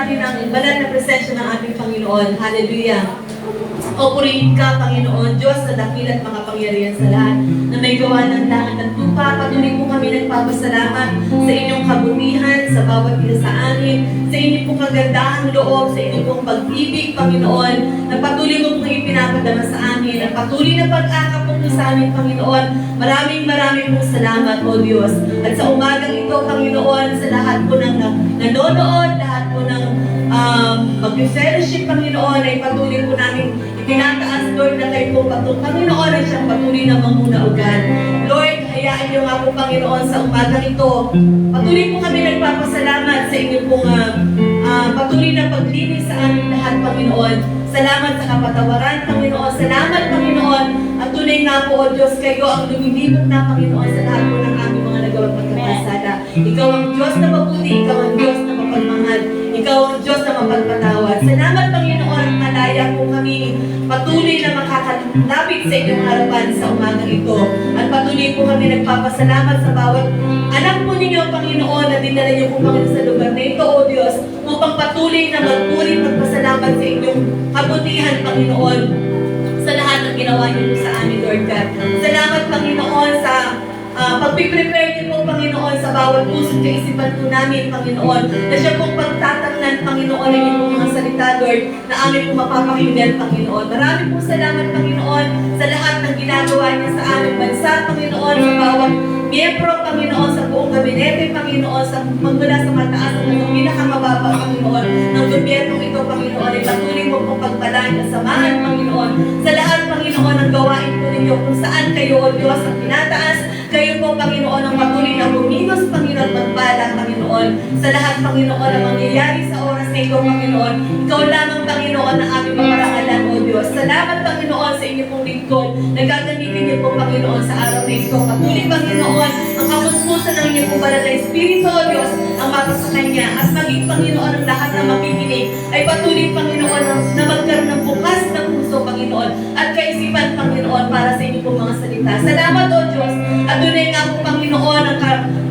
natin ang banal na presensya ng ating Panginoon. Hallelujah. O purihin ka, Panginoon, Diyos na dakila at makapangyarihan sa lahat na may gawa ng langit at lupa. Patuloy po kami nagpapasalamat sa inyong kabutihan, sa bawat isa sa amin, sa inyong pong kagandahang loob, sa inyong pong pag-ibig, Panginoon, na patuloy mo pong ipinapadama sa amin, at patuloy na pag-akap po sa amin, Panginoon. Maraming pong salamat, O Diyos. At sa umagang ito, Panginoon, sa lahat po ng nanonood, lahat po ng mag-fellowship, Panginoon, ay patuloy po namin itinataas, Lord, na kayo po Panginoon, ay siyang patuloy na mamunaugan. Lord, hayaan niyo nga po, Panginoon, sa umagang ito. Patuloy po kami nagpapasalamat sa inyo pong patuloy na paglinis sa aming lahat, Panginoon. Salamat sa kapatawaran, Panginoon. Salamat, Panginoon. At tunay nga po, O Diyos, kayo ang lumilibot na, Panginoon, sa lahat po ng aming mga nagawang pagkakasala. Ikaw ang Diyos na mabuti, ikaw ang Diyos na mapagmahal, ikaw ang Diyos na mapagpatawad. Salamat, Panginoon, malaya po kami patuloy na makakalapit sa inyong harapan sa umagang ito. At patuloy po kami nagpapasalamat sa bawat anak po ninyo, Panginoon, na dinala niyo po, Panginoon, sa lugar na ito, O Diyos, upang patuloy na magpuri, magpasalamat sa inyong kabutihan, Panginoon, sa lahat ng ginawa niyo po sa amin, Lord God. Salamat, Panginoon, sa pag-prepare niyo po, Panginoon, sa bawat puso't kaisipan po namin, Panginoon, na siya pong pagtatangnan, Panginoon, ng inyong mga salita, Lord, na amin po mapapakinggan, Panginoon. Maraming po salamat, Panginoon, sa lahat ng ginagawa niya sa aming bansa, Panginoon, sa bawat miyembro, Panginoon, sa buong gabinete, Panginoon, sa magmula sa mataas hanggang pinakamababa, Panginoon, ng gobyernong ito, Panginoon, ay patuloy mo pong pagpalaan at samahan, Panginoon, sa lahat, Panginoon, ng gawain po ninyo kung saan kayo, O Diyos, ang tinataas. Kayo po, Panginoon, ang patuloy na buminos, Panginoon, magpala, Panginoon, sa lahat, Panginoon, ang mangyayari sa oras na ito, Panginoon. Ikaw lamang, Panginoon, ang aming maparangalan, O Diyos. Salamat, Panginoon, sa inyo pong lingkod. Nagagamitin niyo po, Panginoon, sa araw na ito. Patuloy, Panginoon, ang kapuspusan ng inyong banal na Espiritu, O Diyos, ang mapa sa Kanya. At maging, Panginoon, ang lahat na makikinig ay patuloy, Panginoon, na magkaroon ng bukas ng puso, Panginoon, at kaisipan, Panginoon, para sa inyo pong mga salita. Salamat, O Diyos. At tunay nga po, Panginoon,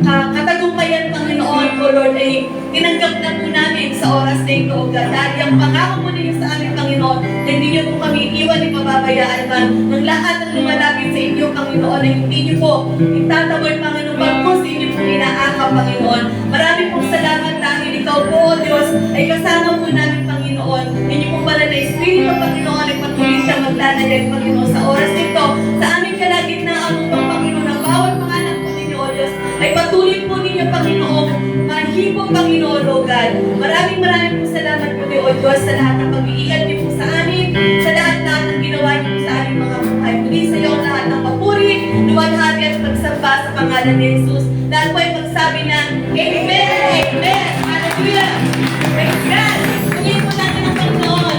ang katagumpayan, Panginoon, O Lord, ay tinanggap na po namin sa oras na ito, O God. Dahil ang pangako mo ninyo sa aming Panginoon, na hindi niyo po kami iwan ni pababayaan man ng lahat ng lumalapit sa inyo, Panginoon, na hindi niyo po itataboy, Panginoon, pagpos inyo po inaakap, Panginoon. Maraming pong salamat dahil ikaw po, O Diyos, ay kasama po namin, Panginoon. Inyo pong banal na Espiritu, Panginoon, ay patuloy siya maglalagay, Panginoon, sa oras nito, sa aming kalagitnaan upang, Panginoon, ang bawat mga anak po ninyo, O Diyos, ay patuloy po ninyo, Panginoon, mahipo, Panginoon, O God. Maraming po salamat po, O Diyos, sa lahat ng pag-iingat niyo po sa amin, sa lahat ng ginawa niyo po sa aming mga buhay. Muli sa iyo ang lahat ng papuri, luwalhati at pagsamba sa pangalan ni Jesus. Dahil po ay magsabi na, Amen! Amen! Hallelujah! Praise God! Pagin po natin ang Panginoon.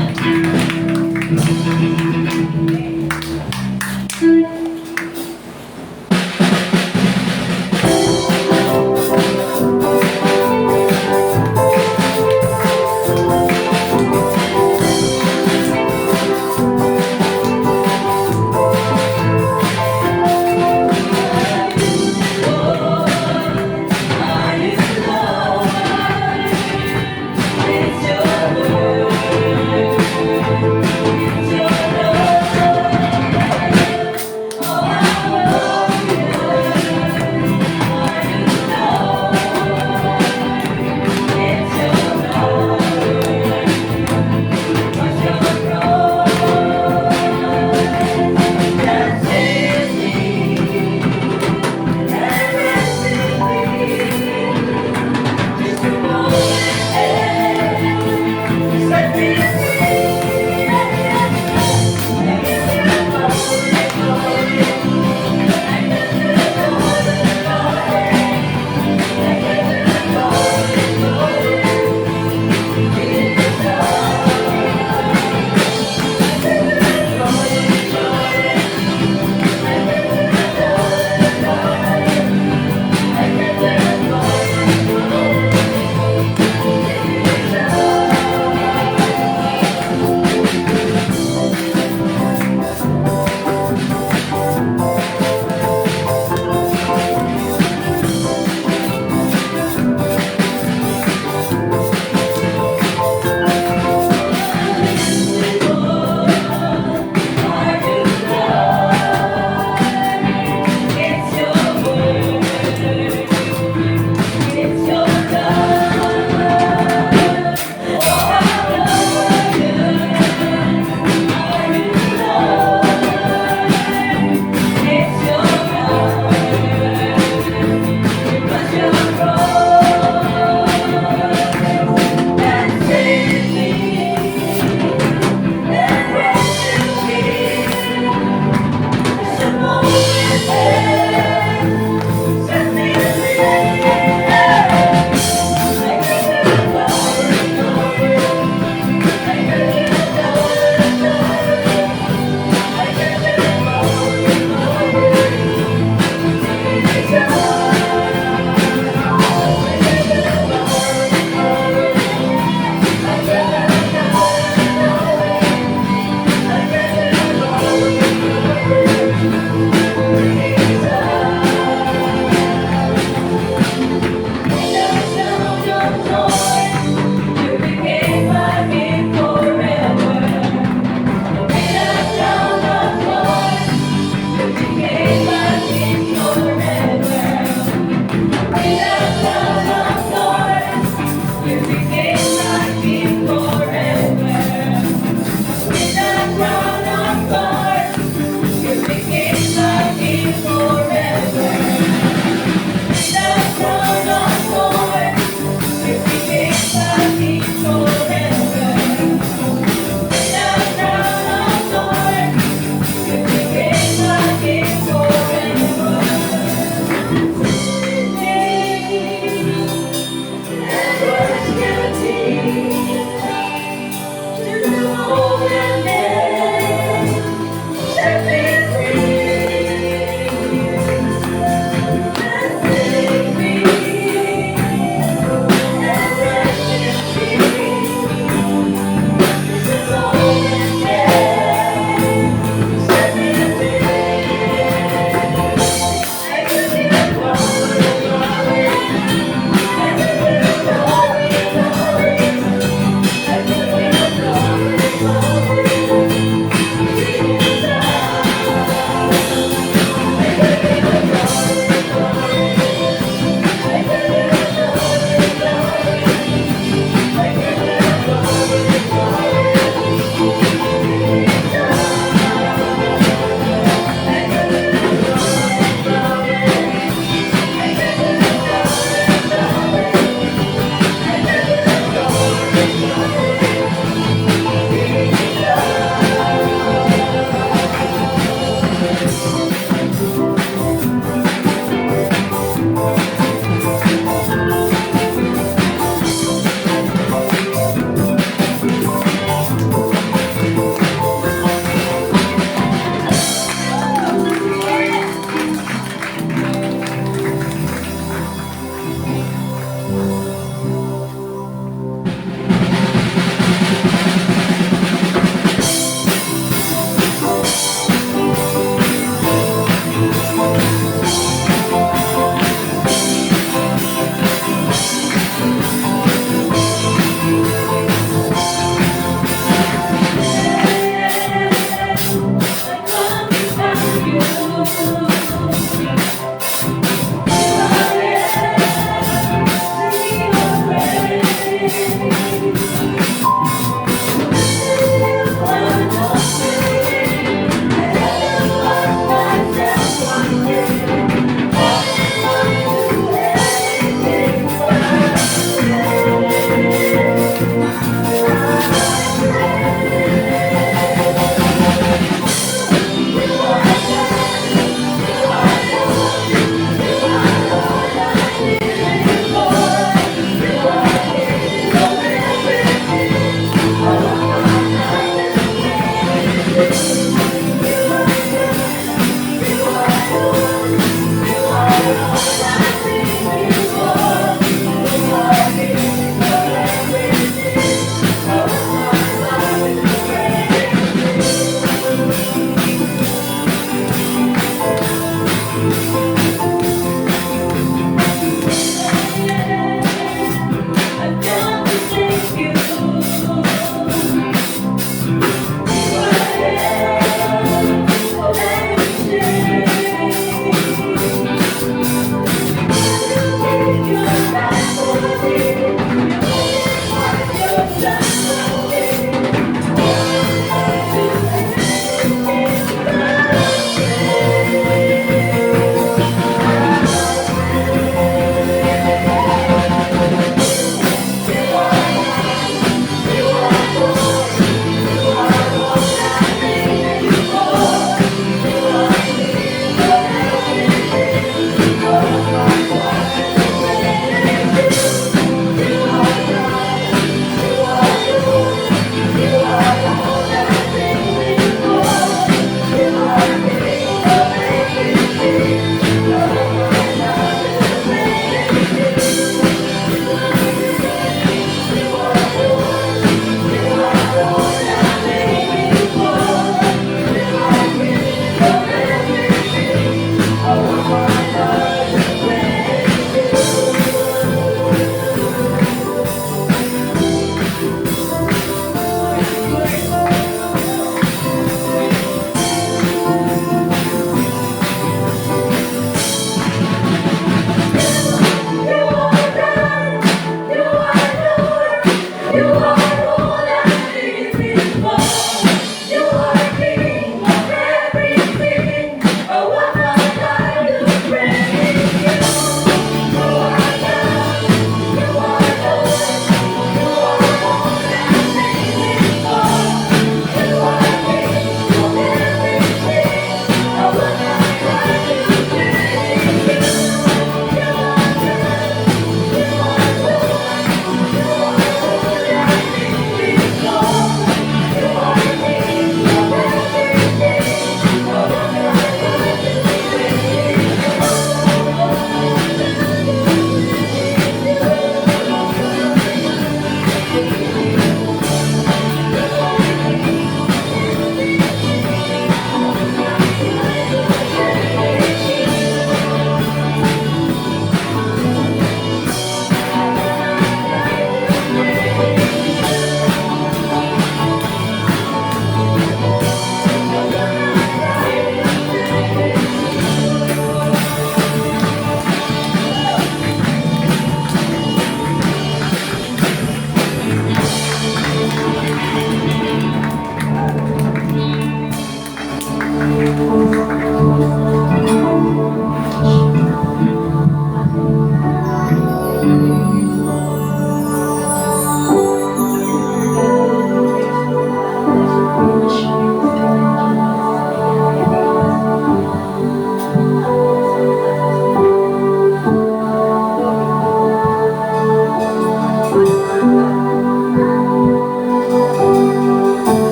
It's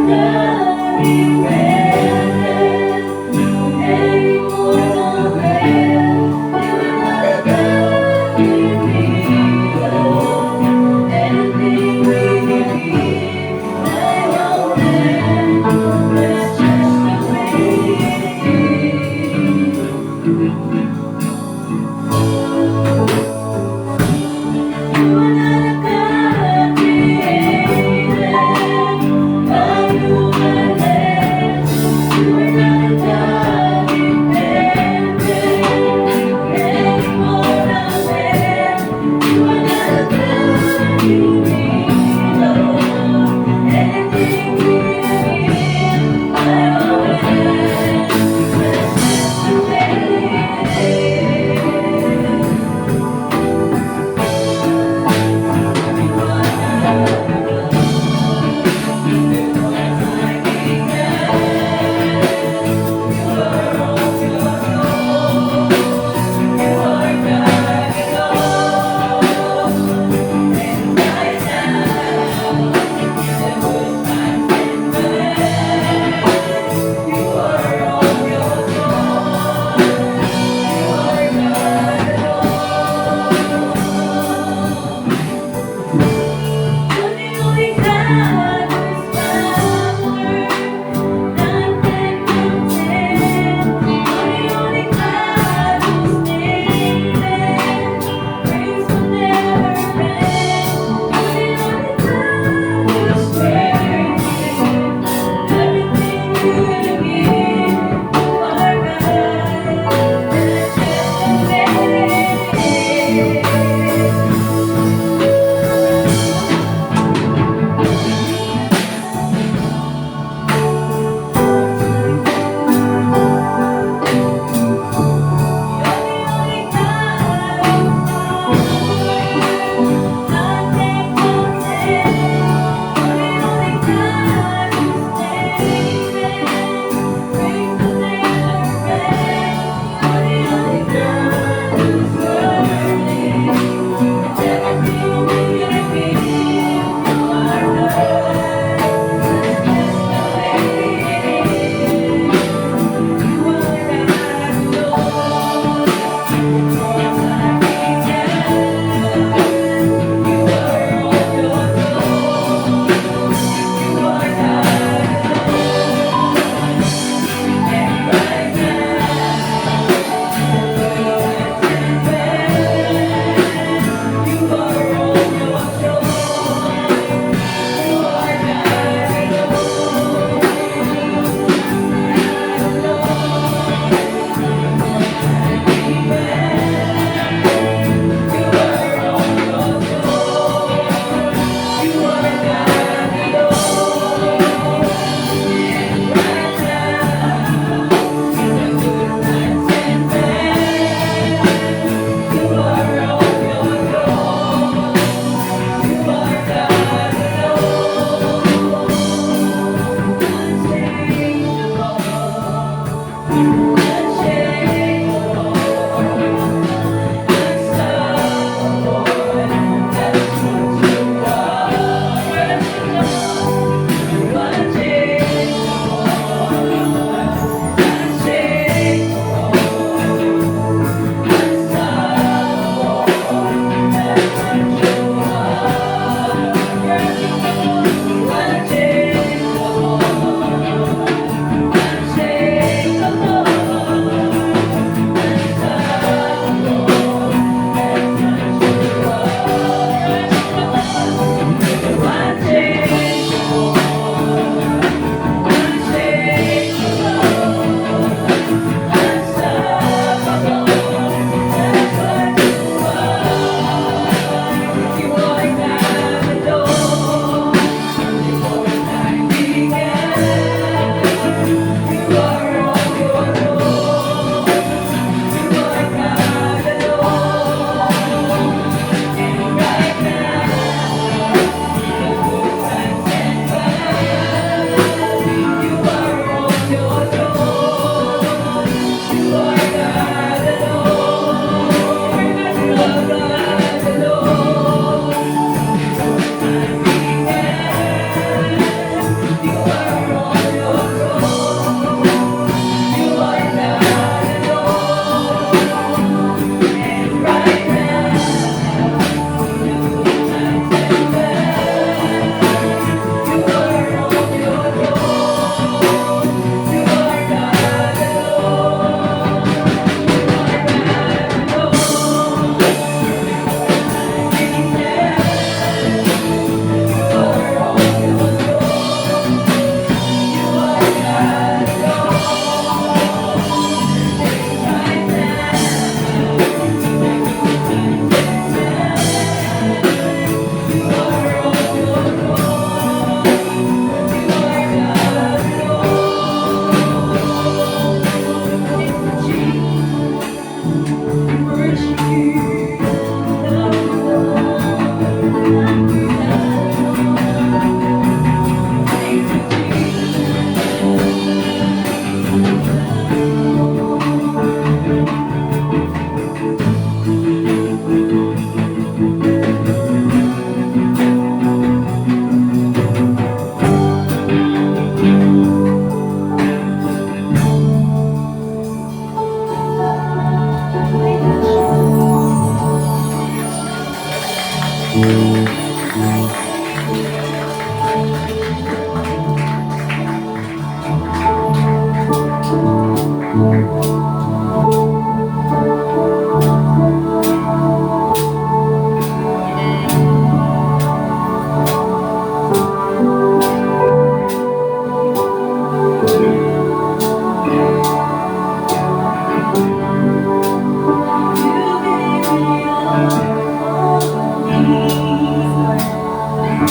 You are not a God created by you.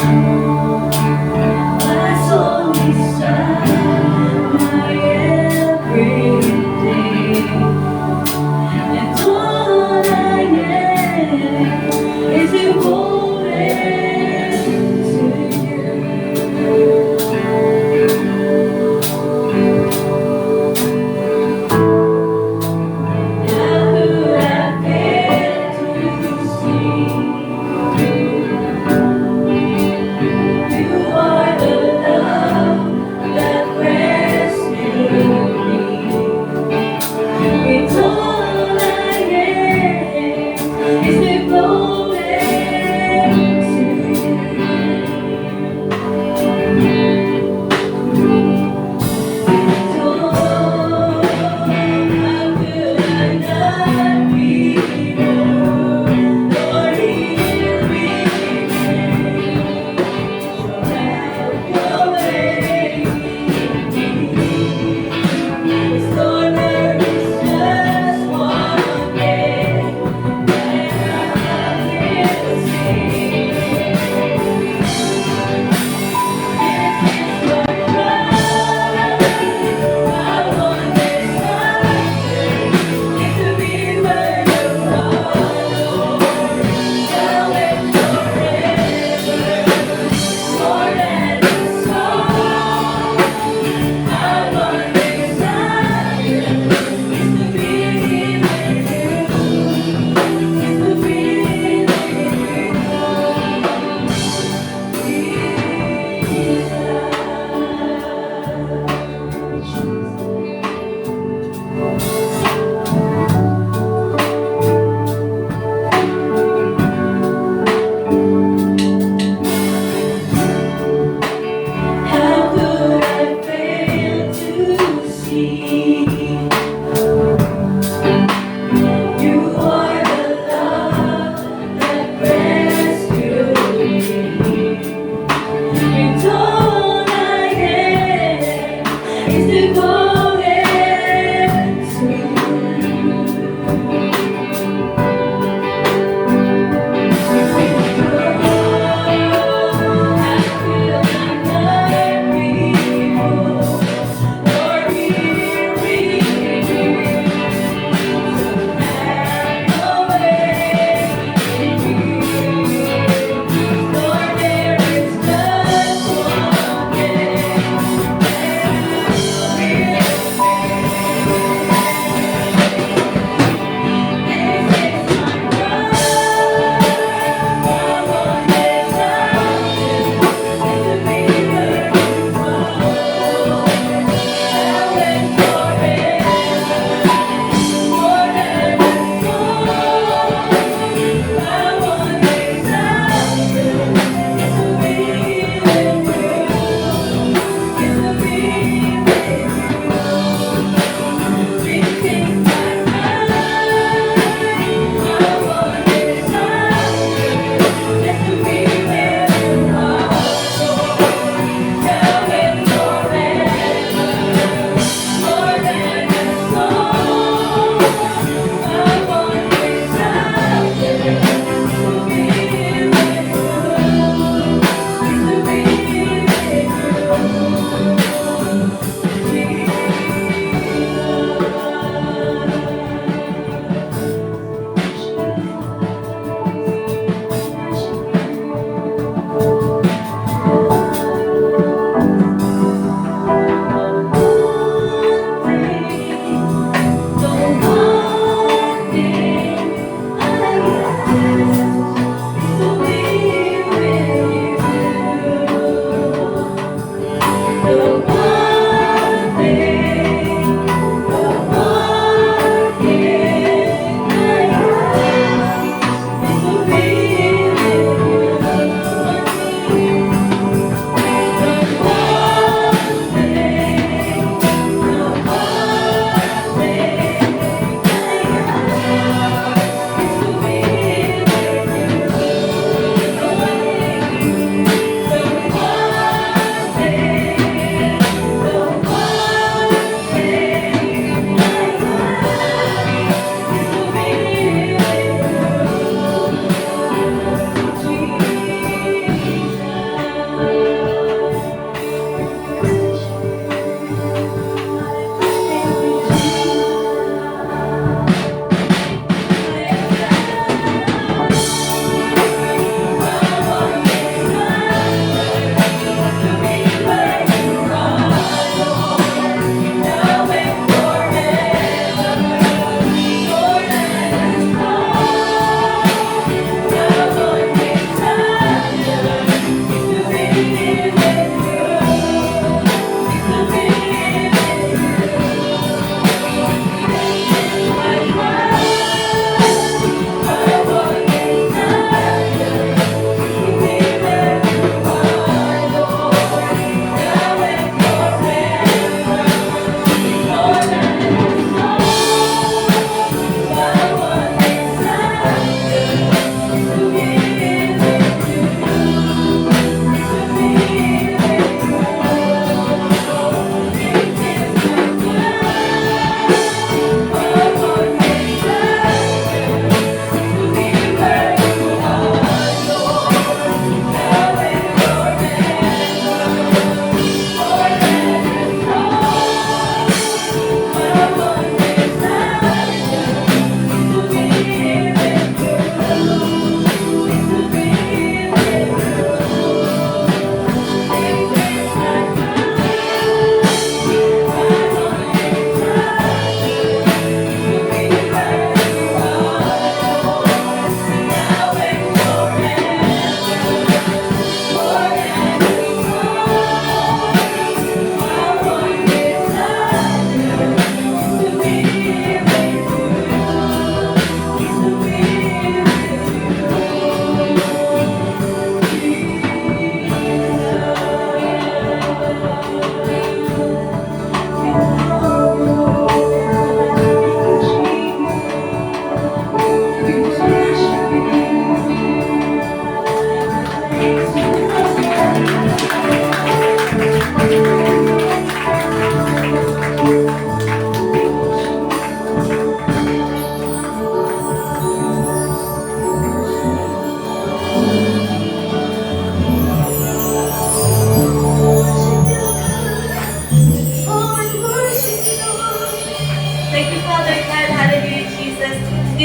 My soul inside my everyday, and all I am is devoted to you. How could I fail to see?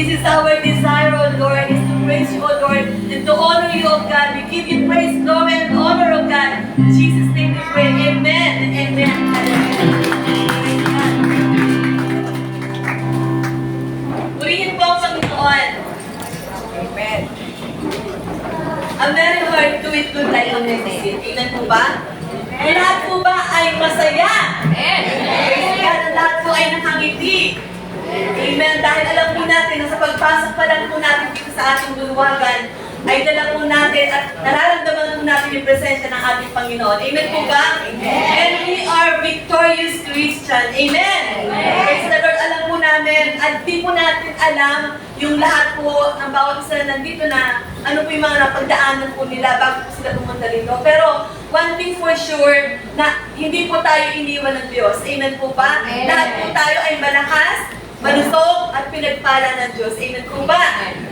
This is our desire, O Lord, is to praise you, O Lord, and to honor you, O God. We give you praise, glory, and honor, O God. In Jesus' name we pray. Amen and amen. Purihin po ang Panginoon. Amen. A merry heart doeth good like a medicine. Amen po ba? Ang lahat po ba ay masaya? Praise God, ang lahat po ay nakangiti. Amen. Dahil alam po natin na sa pagpasok pa lang po natin dito sa ating luluwagan, ay dala po natin at nararamdaman po natin yung presensya ng ating Panginoon. Amen po ba? And we are victorious Christian. Amen. Praise the Lord. Alam po namin at di po natin alam yung lahat po ng bawat isa na nandito na ano po yung mga napagdaanan po nila bago po sila pumunta dito. Pero one thing for sure, na hindi po tayo iniwan ng Diyos. Amen po ba? Lahat po tayo ay malakas, malusog at pinagpala ng Diyos. Amen po ba?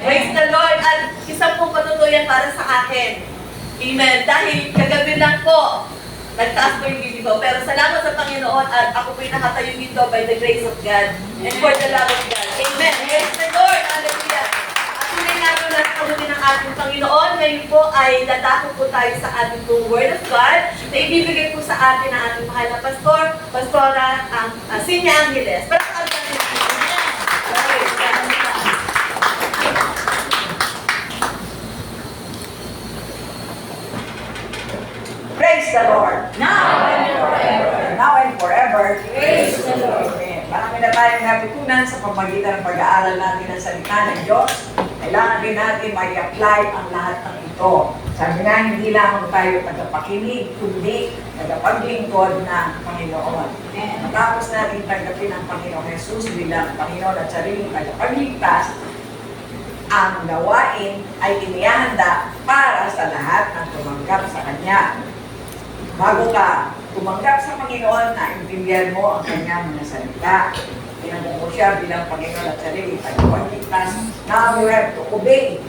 Praise the Lord. At isang pong patutuyan para sa akin. Amen. Dahil kagabi lang po, nagtaas po yung bibig ko. Pero salamat sa Panginoon at ako po'y nakatayo dito by the grace of God and for the love of God. Amen. Praise the Lord. Hallelujah. At tunay nga po na kabuti ng ating Panginoon. Ngayon po ay dadako po tayo sa ating pong Word of God na ibibigay po sa atin ng ating mahal na pastor, Pastora Sinya Angeles. Praise the Lord. Now and forever. Now and forever. Praise the Lord. Amen. Marami na tayong natutunan sa pamagitan ng pag-aaral natin ng salita ng Diyos. Kailangan din natin mag-apply ang lahat ng ito. Sabi nga, hindi lamang tayo tagapakinig, kundi tagapaglingkod ng Panginoon. Matapos natin tanggapin ang Panginoon Jesus bilang Panginoon at sariling tagapagligtas, ang gawain ay inihanda para sa lahat ng tumanggap sa Kanya. Bago ka tumanggap sa Panginoon, naintindihan mo ang Kanyang mga salita. Tinanggap mo siya bilang Panginoon at sarili, tagapagligtas. Now you have to obey.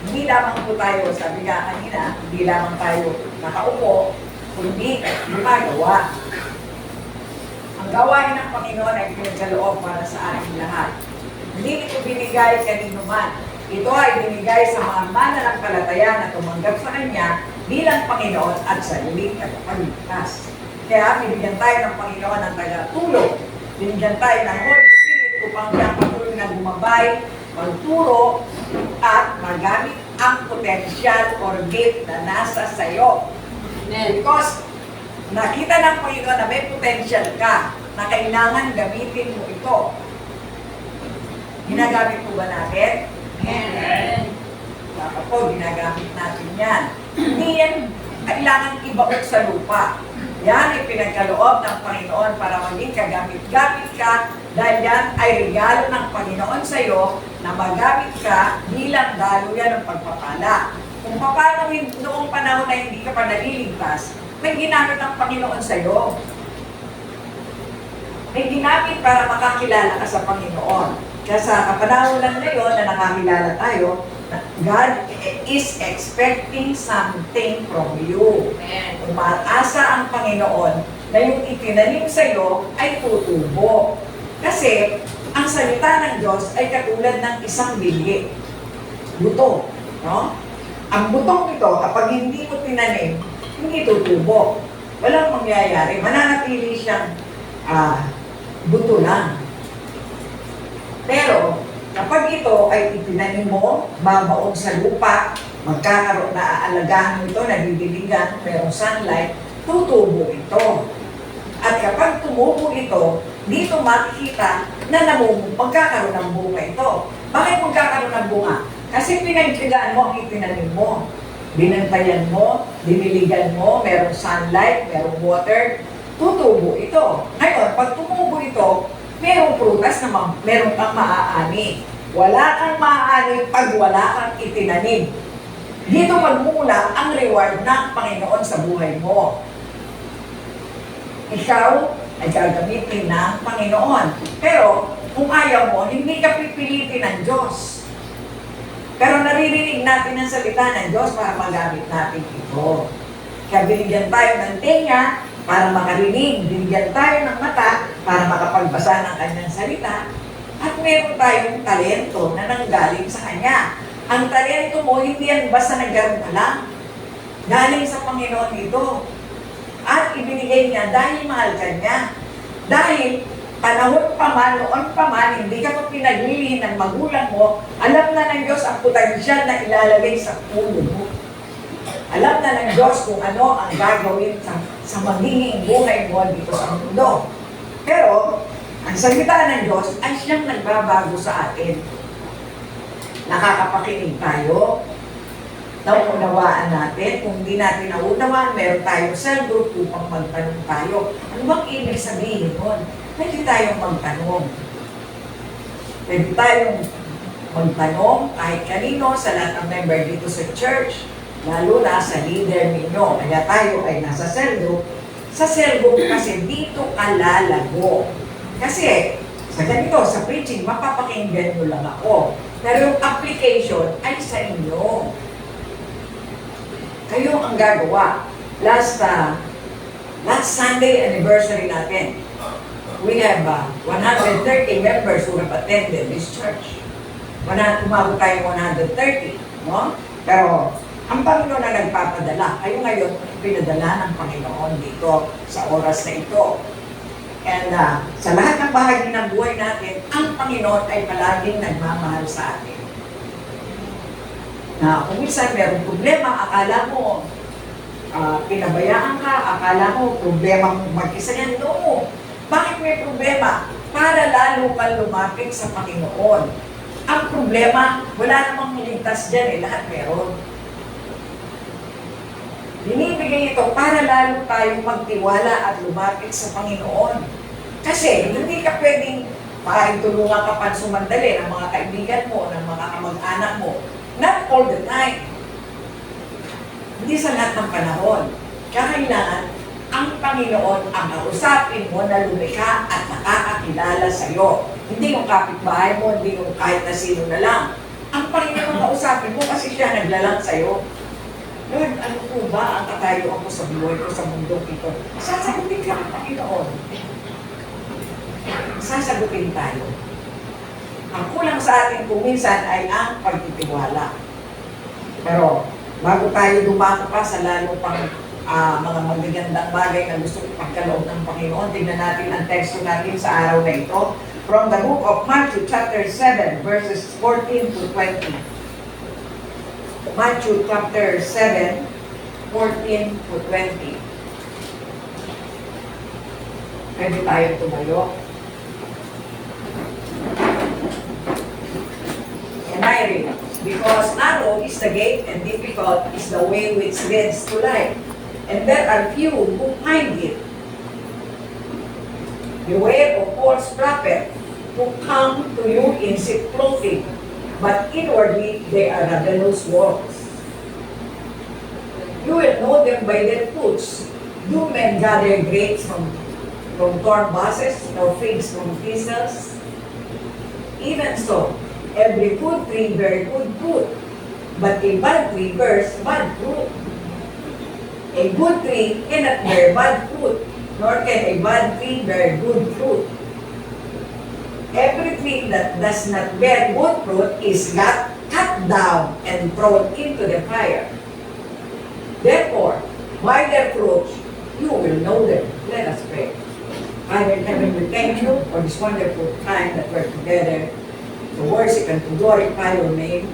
Hindi lamang po tayo, sabi nga kanina, hindi lamang tayo nakaupo, kundi gumagawa. Ang gawain ng Panginoon ay pinagkaloob para sa ating lahat. Hindi ito binigay kanino man. Ito ay binigay sa mga mananampalataya na tumanggap sa Kanya bilang Panginoon at sariling tagapagligtas. Kaya binigyan tayo ng Panginoon ng tagatulong. Binigyan tayo ng Holy Spirit upang siyang patuloy na gumabay, magturo, at magamit ang potensyal or gift na nasa sayo. Because nakita ng Panginoon na may potential ka na kailangan gamitin mo ito. Ginagamit mo ba natin? Amen. Dapat po, ginagamit natin yan. Hindi yan kailangan ibaot sa lupa. Yan ay pinagkaloob ng Panginoon para maging kagamit-gamit ka dahil yan ay regalo ng Panginoon sa iyo na magamit ka bilang daluyan ng pagpapala. Kung paano noong panahon na hindi ka pa naliligtas, may ginamit ng Panginoon sa iyo. May ginamit para makakilala ka sa Panginoon. Kaya sa kapanahon lang ngayon na nakakilala tayo, God is expecting something from you. Umaasa ang Panginoon na yung itinanim sa iyo ay tutubo. Kasi ang salita ng Diyos ay katulad ng isang bili. Buto. No? Ang butong ito, kapag hindi mo tinanim, hindi tutubo. Walang mangyayari. Mananatili siyang buto lang. Pero, kapag ito ay itinanim mo, babaon sa lupa, magkakaroon na aalagaan mo ito, nagdidiligan, merong sunlight, tutubo ito. At kapag tumubo ito, dito makikita na magkakaroon ng bunga ito. Bakit magkakaroon ng bunga? Kasi pinagtigaan mo ang itinanim mo. Binantayan mo, diniligan mo, merong sunlight, merong water, tutubo ito. Ngayon, pag tumubo ito, merong prutas na meron kang maaani. Wala kang maaani pag wala kang itinanim. Dito magmula ang reward ng Panginoon sa buhay mo. Ikaw ay gagamitin ng Panginoon. Pero kung ayaw mo, hindi ka pipilitin ng Diyos. Pero naririnig natin ang salita ng Diyos para magamit natin ito. Kaya binigyan tayo ng tenga para makarinig, binigyan tayo ng mata para makapagbasa ng kanyang salita, at At meron tayong talento na nanggaling sa Kanya. Ang talento mo, hindi yan basta nagkaroon ka lang. Galing sa Panginoon ito. At ibinigay niya dahil mahal ka niya. Dahil panahon pa man, noon pa man, hindi ka pa pinaglilihin ng magulang mo, alam na ng Diyos ang potensyal na ilalagay sa puso mo. Alam na ng Diyos kung ano ang gagawin sa magiging buhay mo dito sa mundo. Pero, ang salita ng Diyos ay siyang nagbabago sa atin. Nakakapakinig tayo, naunawaan natin. Kung di natin naunawaan, meron tayong cell group upang magtanong tayo. Ano bang ibig sabihin nun? Pwede tayong magtanong. Pwede tayong magtanong kahit kanino sa lahat ng member dito sa church, lalo na sa leader ninyo. Kaya tayo ay nasa cell group. Sa cell group kasi dito ka lalago. Kasi sa ganito, sa preaching, mapapakinggan nyo lang ako. Pero yung application ay sa inyo. Kayo ang gagawa. Last Sunday anniversary natin, we have 130 members who have attended this church. Umabot tayo 130, no? Pero ang Panginoon na nagpapadala. Kayo ngayon, pinadala ng Panginoon dito sa oras na ito. And sa lahat ng bahagi ng buhay natin, ang Panginoon ay palaging nagmamahal sa atin. Na kung minsan merong problema, akala mo pinabayaan ka, akala mo problema mo mag-isa yan. No! Bakit may problema? Para lalo kang lumapit sa Panginoon. Ang problema, wala namang ligtas dyan lahat meron. Binibigay ito para lalo tayong magtiwala at lumapit sa Panginoon. Kasi hindi ka pwedeng maaaring tulungan ka pansumandali ng mga kaibigan mo, ng mga kamag-anak mo. Not all the time. Hindi sa lahat ng panahon. Kailangan ang Panginoon ang kausapin mo na lumikha at nakakakilala sa iyo. Hindi yung kapitbahay mo, hindi yung kahit na sino na lang. Ang Panginoon kausapin mo kasi siya naglalang sa iyo. Lord, ano po ba ang katayuan ko sa buhay ko sa mundong ito? Sasagutin ka ng Panginoon. Sasagutin tayo. Ang kulang sa atin kung minsan ay ang pagtitiwala. Pero bago tayo dumako pa sa lalo pang mga magagandang bagay na gusto pagkaloob ng Panginoon, tingnan natin ang teksto natin sa araw na ito. From the book of Matthew chapter 7 verses 14 to 20. Matthew chapter 7, 14 to 20. Pwede tayo tumayo. And I read, because narrow is the gate and difficult is the way which leads to life, and there are few who find it. Beware of false prophets who come to you in sheep clothing, but inwardly they are ravenous wolves. You will know them by their fruits. Do men gather grapes from thorn bushes, or figs from thistles? Even so, every good tree bears good fruit, but a bad tree bears bad fruit. A good tree cannot bear bad fruit, nor can a bad tree bear good fruit. Every tree that does not bear good fruit is cut down and thrown into the fire. Therefore, by their fruits, you will know them. Let us pray. Father in heaven, we thank you for this wonderful time that we're together to worship and to glorify your name.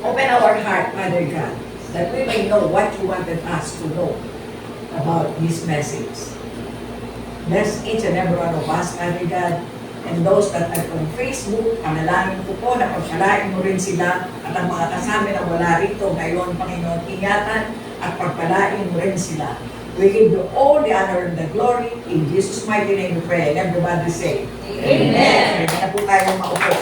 Open our heart, Father God, that we may know what you wanted us to know about this message. Bless each and every one of us, Father God, and those that are on Facebook, panalangin ko po na pagpalain mo rin sila at ang mga kasama na wala rito ngayon, Panginoon, ingatan at pagpalain mo rin sila. We give you all the honor and the glory. In Jesus' mighty name we pray. And everybody say, Amen. Pwede na po tayong maupo.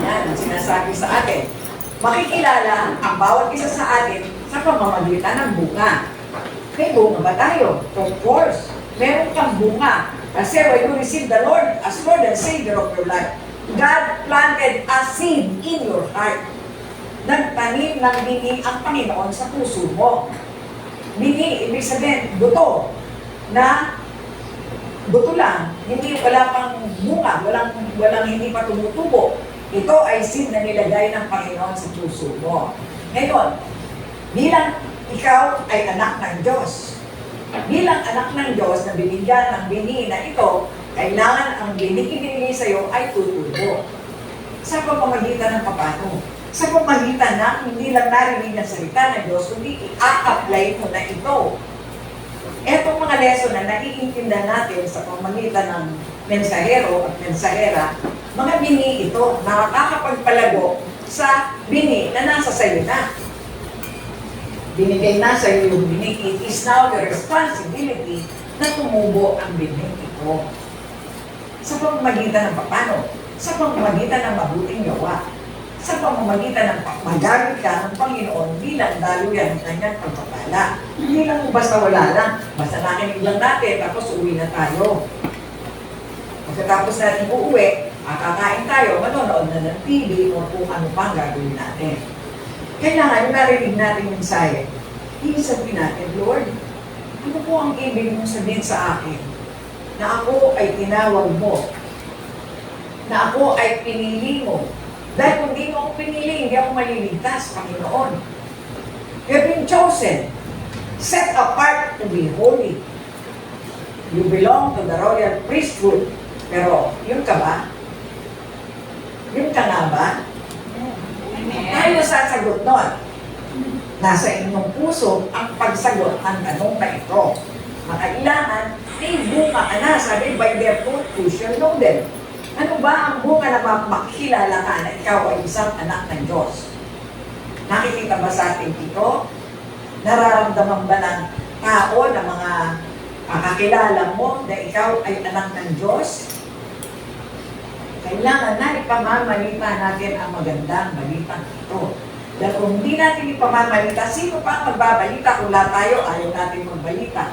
Yan ang sinasabi sa atin. Makikilala ang bawat isa sa atin sa pamamagitan ng bunga. May bunga ba tayo? Of course, meron kang bunga. Kasi when you receive the Lord as Lord and Savior of your life, God planted a seed in your heart. Nagtanim ng bini ang Panginoon sa puso mo. Bini, ibig sabihin, buto, na buto lang, wala pang bunga, walang hindi pa tumutubo. Ito ay seed na nilagay ng Panginoon sa puso mo. Ngayon, bilang ikaw ay anak ng Diyos, bilang anak ng Diyos na binigyan ng bini na ito, kailangan ang binigay sa iyo ay tutubo. Sa pamamagitan ng papaano? Sa pamamagitan na hindi lang narinig ang salita ng Diyos, kundi i-apply mo na ito. Etong mga lesson na naiintindihan natin sa pamamagitan ng mensahero at mensahera, mga bini ito na nakakapagpalago sa bini na nasa sayo na. Binigay na sa iyo yung bini. It is now your responsibility na tumubo ang bini ito. Sa pamamagitan ng paano? Sa pamamagitan ng mabuting gawa. Sa pamamagitan ng magamit ka ng Panginoon bilang daluyan ng kanyang pagpapala. Hindi lang basta wala lang. Basta nakinig lang natin, tapos uwi na tayo. Pagkatapos natin uuwi, kakain tayo, manonood na ng TV o kung ano pang gagawin natin. Kailangan yung narinig natin yung mensahe. Iisapin natin, Lord, ano po ang ibig mong sabihin sa akin? Na ako ay tinawag mo. Na ako ay pinili mo. Dahil kung di mo ako pinili, hindi ako maliligtas, Panginoon. You have been chosen, set apart to be holy. You belong to the royal priesthood. Pero, yun ka ba? Yun ka nga ba? Tayo sasagot nun. Nasa inyong puso ang pagsagot ng tanong na ito. Makailangan, may bunga ka na. Sabi, by their fruit you shall know them. Ano ba ang bunga na makikilala ka na ikaw ay isang anak ng Diyos? Nakikita ba sa ating ito? Nararamdaman ba ng tao na mga kakilala mo na ikaw ay anak ng Diyos? Kailangan na ipamamalita natin ang magandang balitang ito. Dahil kung hindi natin ipamamalita, sino pa ang magbabalita? Kung lahat tayo, ayaw natin magbalita.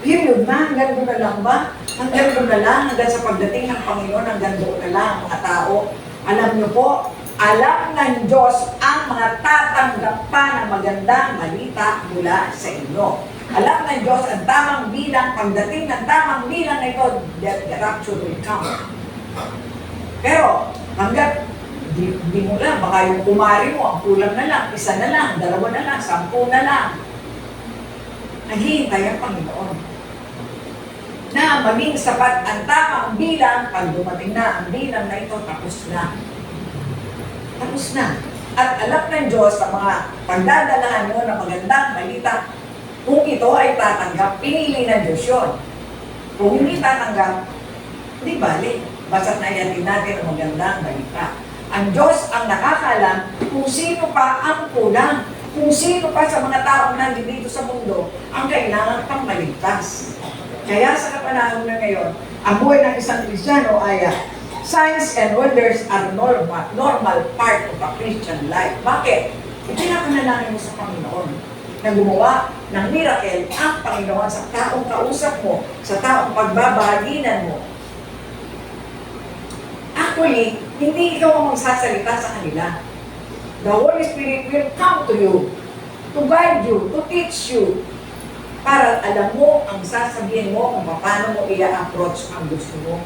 Yun na, hanggang doon na lang ba? Hanggang doon na lang, hanggang sa pagdating ng Panginoon, hanggang doon na lang, mga tao. Alam niyo po, alam ng Diyos ang mga tatanggap pa ng magandang balita mula sa inyo. Alam ng Diyos ang tamang bilang, pagdating ng tamang bilang na ito, the rapture will come. Pero, hanggat di mo lang, baka yung kumari mo, ang kulang na lang, isa na lang, dalawa na lang, 10 na lang. Naghihintay ang Panginoon na maging sapat ang tamang bilang. Pag dumating na ang bilang na ito, tapos na. Tapos na. At alam ng Diyos sa mga pagdadalahan mo na magandang balita, kung ito ay tatanggap, pinili ng Diyos yun. Kung hindi tatanggap, hindi balik. Basta't naiyatin natin ang magandang balita. Ang Diyos ang nakakaalam kung sino pa ang kulang. Kung sino pa sa mga taong nandito sa mundo ang kailangan pang maligtas. Kaya sa kapanahon na ngayon, ang buhay ng isang Kristiyano ay signs and wonders are normal part of a Christian life. Bakit? Ipinapanalangin mo sa Panginoon na gumawa ng miracle ang Panginoon sa taong kausap mo, sa taong pagbabahaginan mo. Actually, hindi ikaw ang magsasalita sa kanila. The Holy Spirit will come to you, to guide you, to teach you, para alam mo ang sasabihin mo kung paano mo i-approach ang gusto mo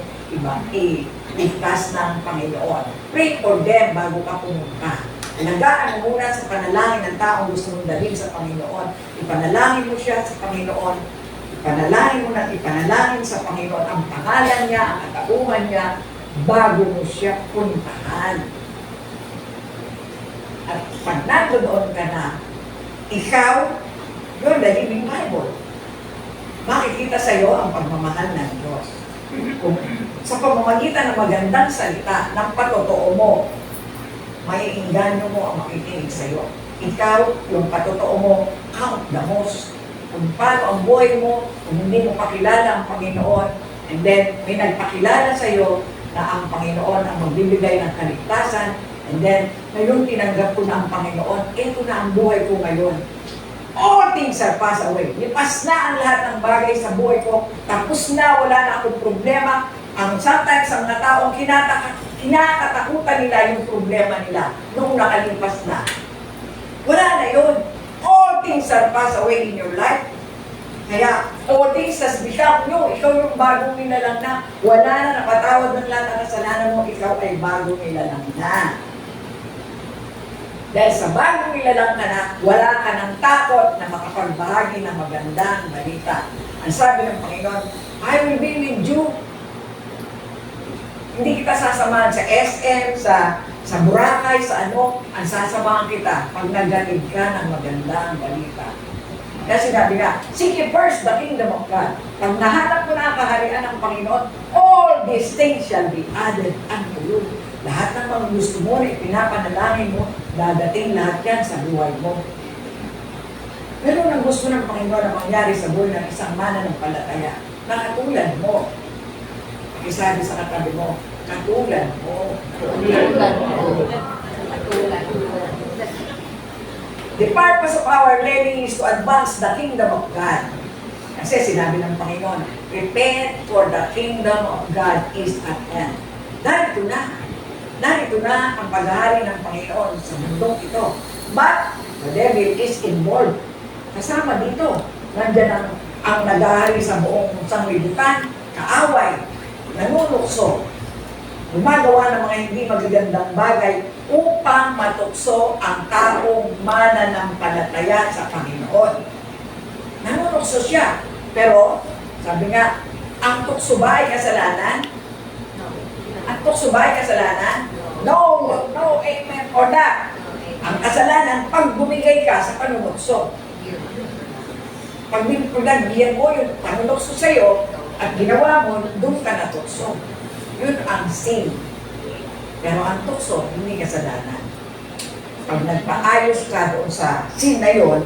i-ligtas ng Panginoon. Pray for them bago ka pumunta. Alagaan mo muna sa panalangin ng taong gusto mong dalhin sa Panginoon. Ipanalangin mo siya sa Panginoon. Ipanalangin mo na ipanalangin sa Panginoon ang pangalan niya, ang katauhan niya, bago mo siya puntahan. At pag nandoon ka na, ikaw, you're the living Bible. Makikita sa iyo ang pagmamahal ng Diyos. Kung sa pamamagitan ng magandang salita, ng patotoo mo, maiinganyo mo ang makikinig sa iyo. Ikaw, yung patotoo mo, count the most. Kung paano ang buhay mo, kung hindi mo pakilala ang Panginoon, and then may nagpakilala sa iyo na ang Panginoon ang magbibigay ng kaligtasan, and then ngayon tinanggap ko na ang Panginoon, ito na ang buhay ko ngayon. All things are passed away. Lipas na ang lahat ng bagay sa buhay ko. Tapos na, wala na akong problema. Ang sometimes ang mga taong kinakatakutan nila yung problema nila nung nakalipas na. Wala na yun. All things are passed away in your life. Kaya, all this has become new. Ikaw yung bagong nilalang na. Wala na napatawad ng lahat ng kasalanan mo. Ikaw ay bagong nilalang na. Dahil sa bagong nilalang ka na, wala ka ng takot na makapagbahagi ng magandang balita. Ang sabi ng Panginoon, I will be with you. Hindi kita sasamahan sa SM, sa Boracay, sa ano. Ang sasamahan kita pag nagalig ka ng magandang balita. Kasi sinabi nga, seek ye first the kingdom of God. Pag nahanap mo na ang kaharian ng Panginoon, all these things shall be added unto you. Lahat ng mga gusto mo na ipinapanalangin mo, dadating lahat yan sa buhay mo. Pero ang gusto ng Panginoon na mangyari sa buhay ng isang mananampalataya, na katulad mo. Isabi sa katabi mo, katulad mo. The purpose of our learning is to advance the kingdom of God. Kasi sinabi ng Panginoon, repent for the kingdom of God is at hand. Narito na ang paghahari ng Panginoon sa mundong ito. But the devil is involved. Kasama dito, nandyan ang naghahari sa buong sanglibutan, kaaway, nanunukso, gumagawa ng mga hindi magagandang bagay upang matukso ang taong mananampalataya sa Panginoon. Nanunukso siya. Pero, sabi nga, ang tukso ba ay kasalanan? Ang tukso ba ay kasalanan? No, amen or not. Ang kasalanan, pag bumigay ka sa panunukso. Pag nagbiyan mo yung panunukso sa'yo, at ginawa mo, doon ka natukso. Yun ang sin. Pero ang tukso, hindi kasalanan. Pag nagpaayos ka doon sa sin na yun,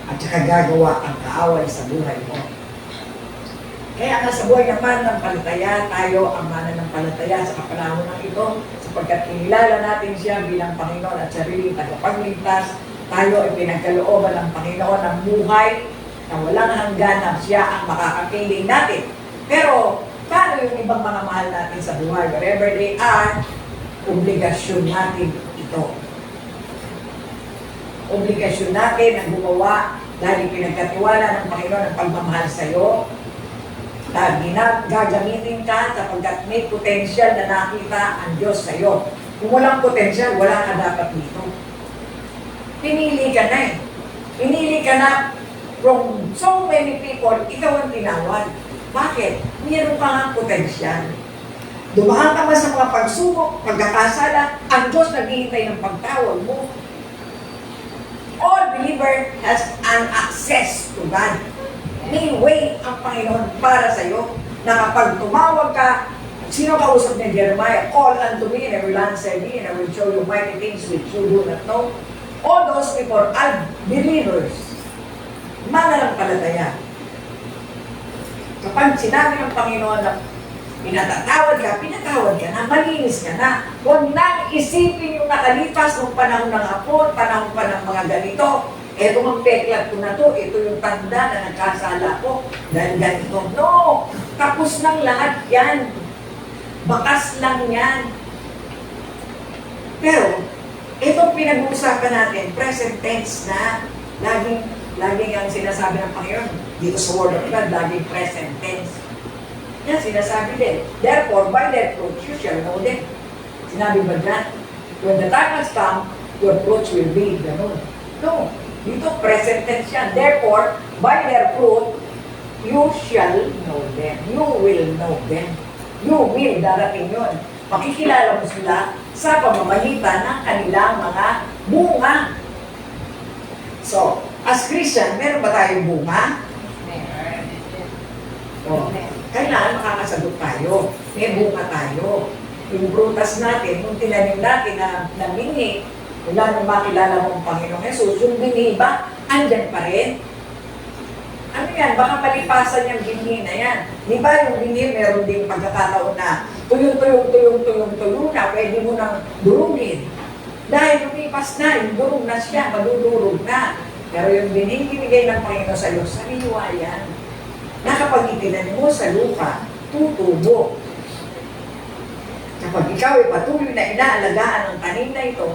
at saka gagawa ang kaaway sa buhay mo. Kaya nga sa buhay ng mananampalataya, tayo ang mananampalataya sa kapanahon ng ito, sapagkat kinilala natin siya bilang Panginoon at sariling tagapagligtas, tayo ay pinagkalooban ng Panginoon ng buhay na walang hanggan siya ang makakapiling natin. Pero, paano yung ibang mga mahal natin sa buhay? Wherever they are, obligasyon natin ito. Obligasyon natin ang gumawa dahil pinagkatiwala ng Panginoon ang pagmamahal sa iyo. Dahil gagamitin ka sapagkat may potensyal na nakita ang Diyos sa iyo. Kung walang potensyal, wala ka dapat dito. Pinili ka na eh. Pinili ka na from so many people, ikaw ang tinawag. Bakit? Mayroon ka nga potensyal. Dumaan ka man sa mga pagsubok, pagkakasala, ang Diyos naghihintay ng pagtawag mo. All believer has an access to God. May way ang Panginoon para sa iyo na kapag tumawag ka, sino kausap ni Jeremiah? Call unto me and I will answer thee and I will show you mighty things which you do not know. All those people are believers. Mananampalataya. Kapag sinabi ng Panginoon na pinatawad ka na, malinis ka na. Huwag nang isipin yung nakalipas ng panahon ng hapon, panahon pa ng mga ganito. Eto ang peklat ko na to, ito yung tanda na nagkasala ko, dahil ganito. No! Tapos ng lahat yan. Bakas lang yan. Pero, itong pinag-uusapan natin, present tense na, laging ang sinasabi ng Panginoon, dito sa Word of God, laging present tense. Yan, sinasabi din. Therefore, by their fruit, you shall know them. Sinabi ba dyan? When the time has come, your fruits will be ganun. No. Dito, present tense yan. Therefore, by their fruit, you shall know them. You will know them. You will, darating yun. Makikilala mo sila sa pamamagitan ng kanilang mga bunga. So, as Christian, meron ba tayong bunga? Oh, kailangan makakasagot tayo. May bunga tayo. Yung prutas natin, yung tinanim natin na namingi, wala nang makilala mong Panginoong Jesus, yung binhi ba, andyan pa rin? Ano yan? Baka malipasan yung binhi na yan. Di ba yung binhi, meron din pagkakataon na tuyong na, pwede mo nang durugin. Dahil lumipas na, yung durog na siya, madudurog na. Pero yung binhi, binigay ng Panginoon sa iyo, sariwa yan. Na kapag itinanim mo sa lupa, tutubo. Kapag ikaw ay patuloy na inaalagaan ng tanim na ito,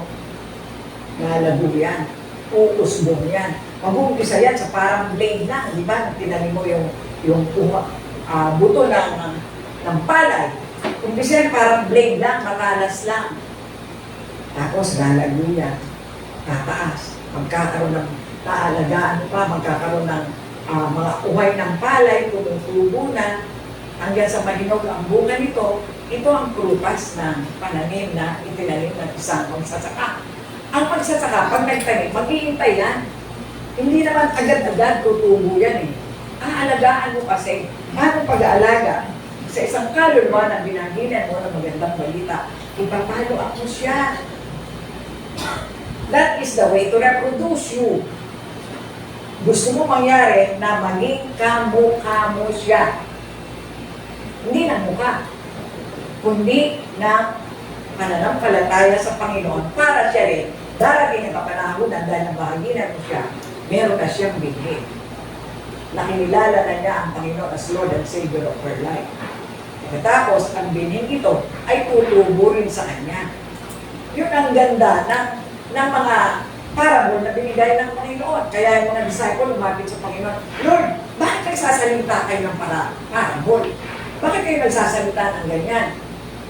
lalago yan. uusbong yan. Mag-uumpisa yan sa parang blade lang, di ba? Tinanim mo yung buto ng palay. Umpisa yan parang blade lang, matalas lang. Tapos lalago yan, tataas. Magkakaroon ng naalagaan pa, magkakaroon ng mga uhay ng palay, tumutubo na. Hanggang sa mahinog ang bunga nito, ito ang prutas ng pananim na itinanim ng isang magsasaka. Ang magsasaka, pag nagtanim, maghihintay yan. Hindi naman agad-agad tutubo yan eh. Aalagaan mo kasi, paano pag-aalaga? Sa isang kaluluwa na binaginan mo ng magandang balita, ipapalo ako siya. That is the way to reproduce you. Gusto mo mangyari na maging kamukha mo siya. Hindi ng mukha, kundi ng pananampalataya sa Panginoon para siya rin. Darating ang kapanahon na dahil nabahaginan mo siya, meron na siyang binhi. Nakilala na niya ang Panginoon as Lord and Savior of her life. Pagkatapos, ang binhing ito ay tutubo rin sa kanya. Yun ang ganda ng mga parable na binigay ng Panginoon. Kaya yung mga disciple lumapit sa Panginoon, Lord, bakit nagsasalita kayo ng parable? Bakit kayo nagsasalita ng ganyan?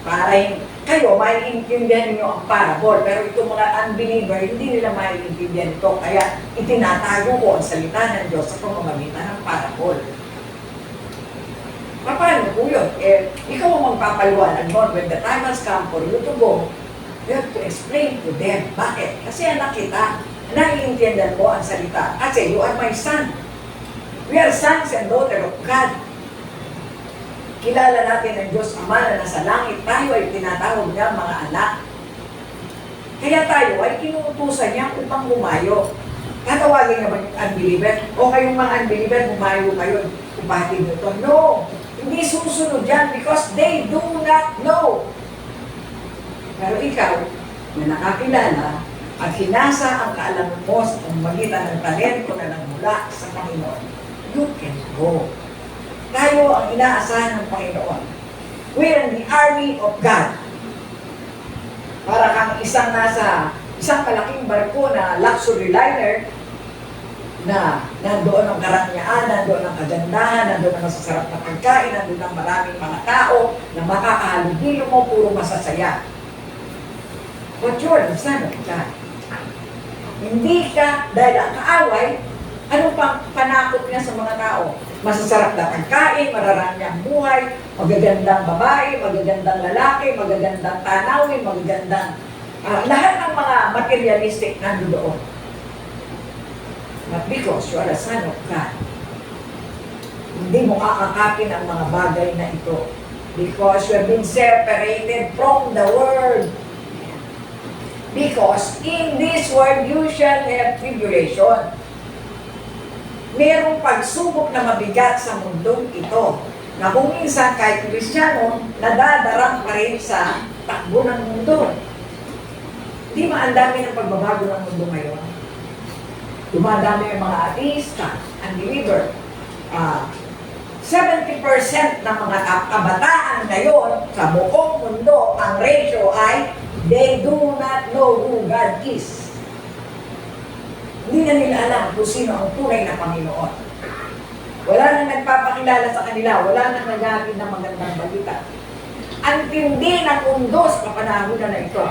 Para kayo, maiintindihan niyo ang parable. Pero itong mga unbeliever, hindi nila maiintindihan ito. Kaya itinatago ko ang salita ng Diyos sa pamamagitan ng parable. Paano po yun? Ikaw ang magpapaliwanag nun. When the time has come for you to go, you have to explain to them. Bakit? Kasi anak kita, naiintindihan mo ang salita. Kasi you are my son. We are sons and daughters of God. Kilala natin ang Diyos Ama na nasa langit. Tayo ay tinatawag niya mga anak. Kaya tayo ay kinuutusan niya upang bumayo. Tatawagin naman yung unbeliever. O kayong mga unbeliever, bumayo kayo. Upatid nyo ito. No! Hindi susunod yan because they do not know. Pero ikaw, na nakakilala at hinasa ang kaalaman mo sa pamagitan ng talento na nagmula sa Panginoon, you can go. Tayo ang inaasahan ng Panginoon. We're in the army of God. Para kang isang malaking barko na luxury liner na nandoon ang karanyaan, nandoon ang kagandahan, nandoon ang masasarap na pagkain, nandoon ang maraming mga tao na makakahalubilo mo, puro masasaya. But you're the son of God. Hindi ka, dahil ang kaaway, anong panakot niya sa mga tao? Masasarap na pagkain, mararanyang buhay, magagandang babae, magagandang lalaki, magagandang tanawin, magagandang lahat ng mga materialistic nandoon. But because you are a son of God, hindi mo kakakapin ang mga bagay na ito. Because you have been separated from the world. Because in this world you shall have tribulation. Merong pagsubok na mabigat sa mundong ito na kung minsan kahit Kristiyano, nadadarang pa rin sa takbo ng mundo. Di ba ang dami ng pagbabago ng mundo ngayon? Dumadami ang mga ateista, unbeliever. 70% ng mga kabataan ngayon sa buong mundo, ang ratio ay they do not know who God is. Hindi na nila alam kung sino ang tunay na Panginoon. Wala nang nagpapakilala sa kanila, wala nang naghahatid ng magandang balita. Ang tindi ng mundo sa kapanahon na ito.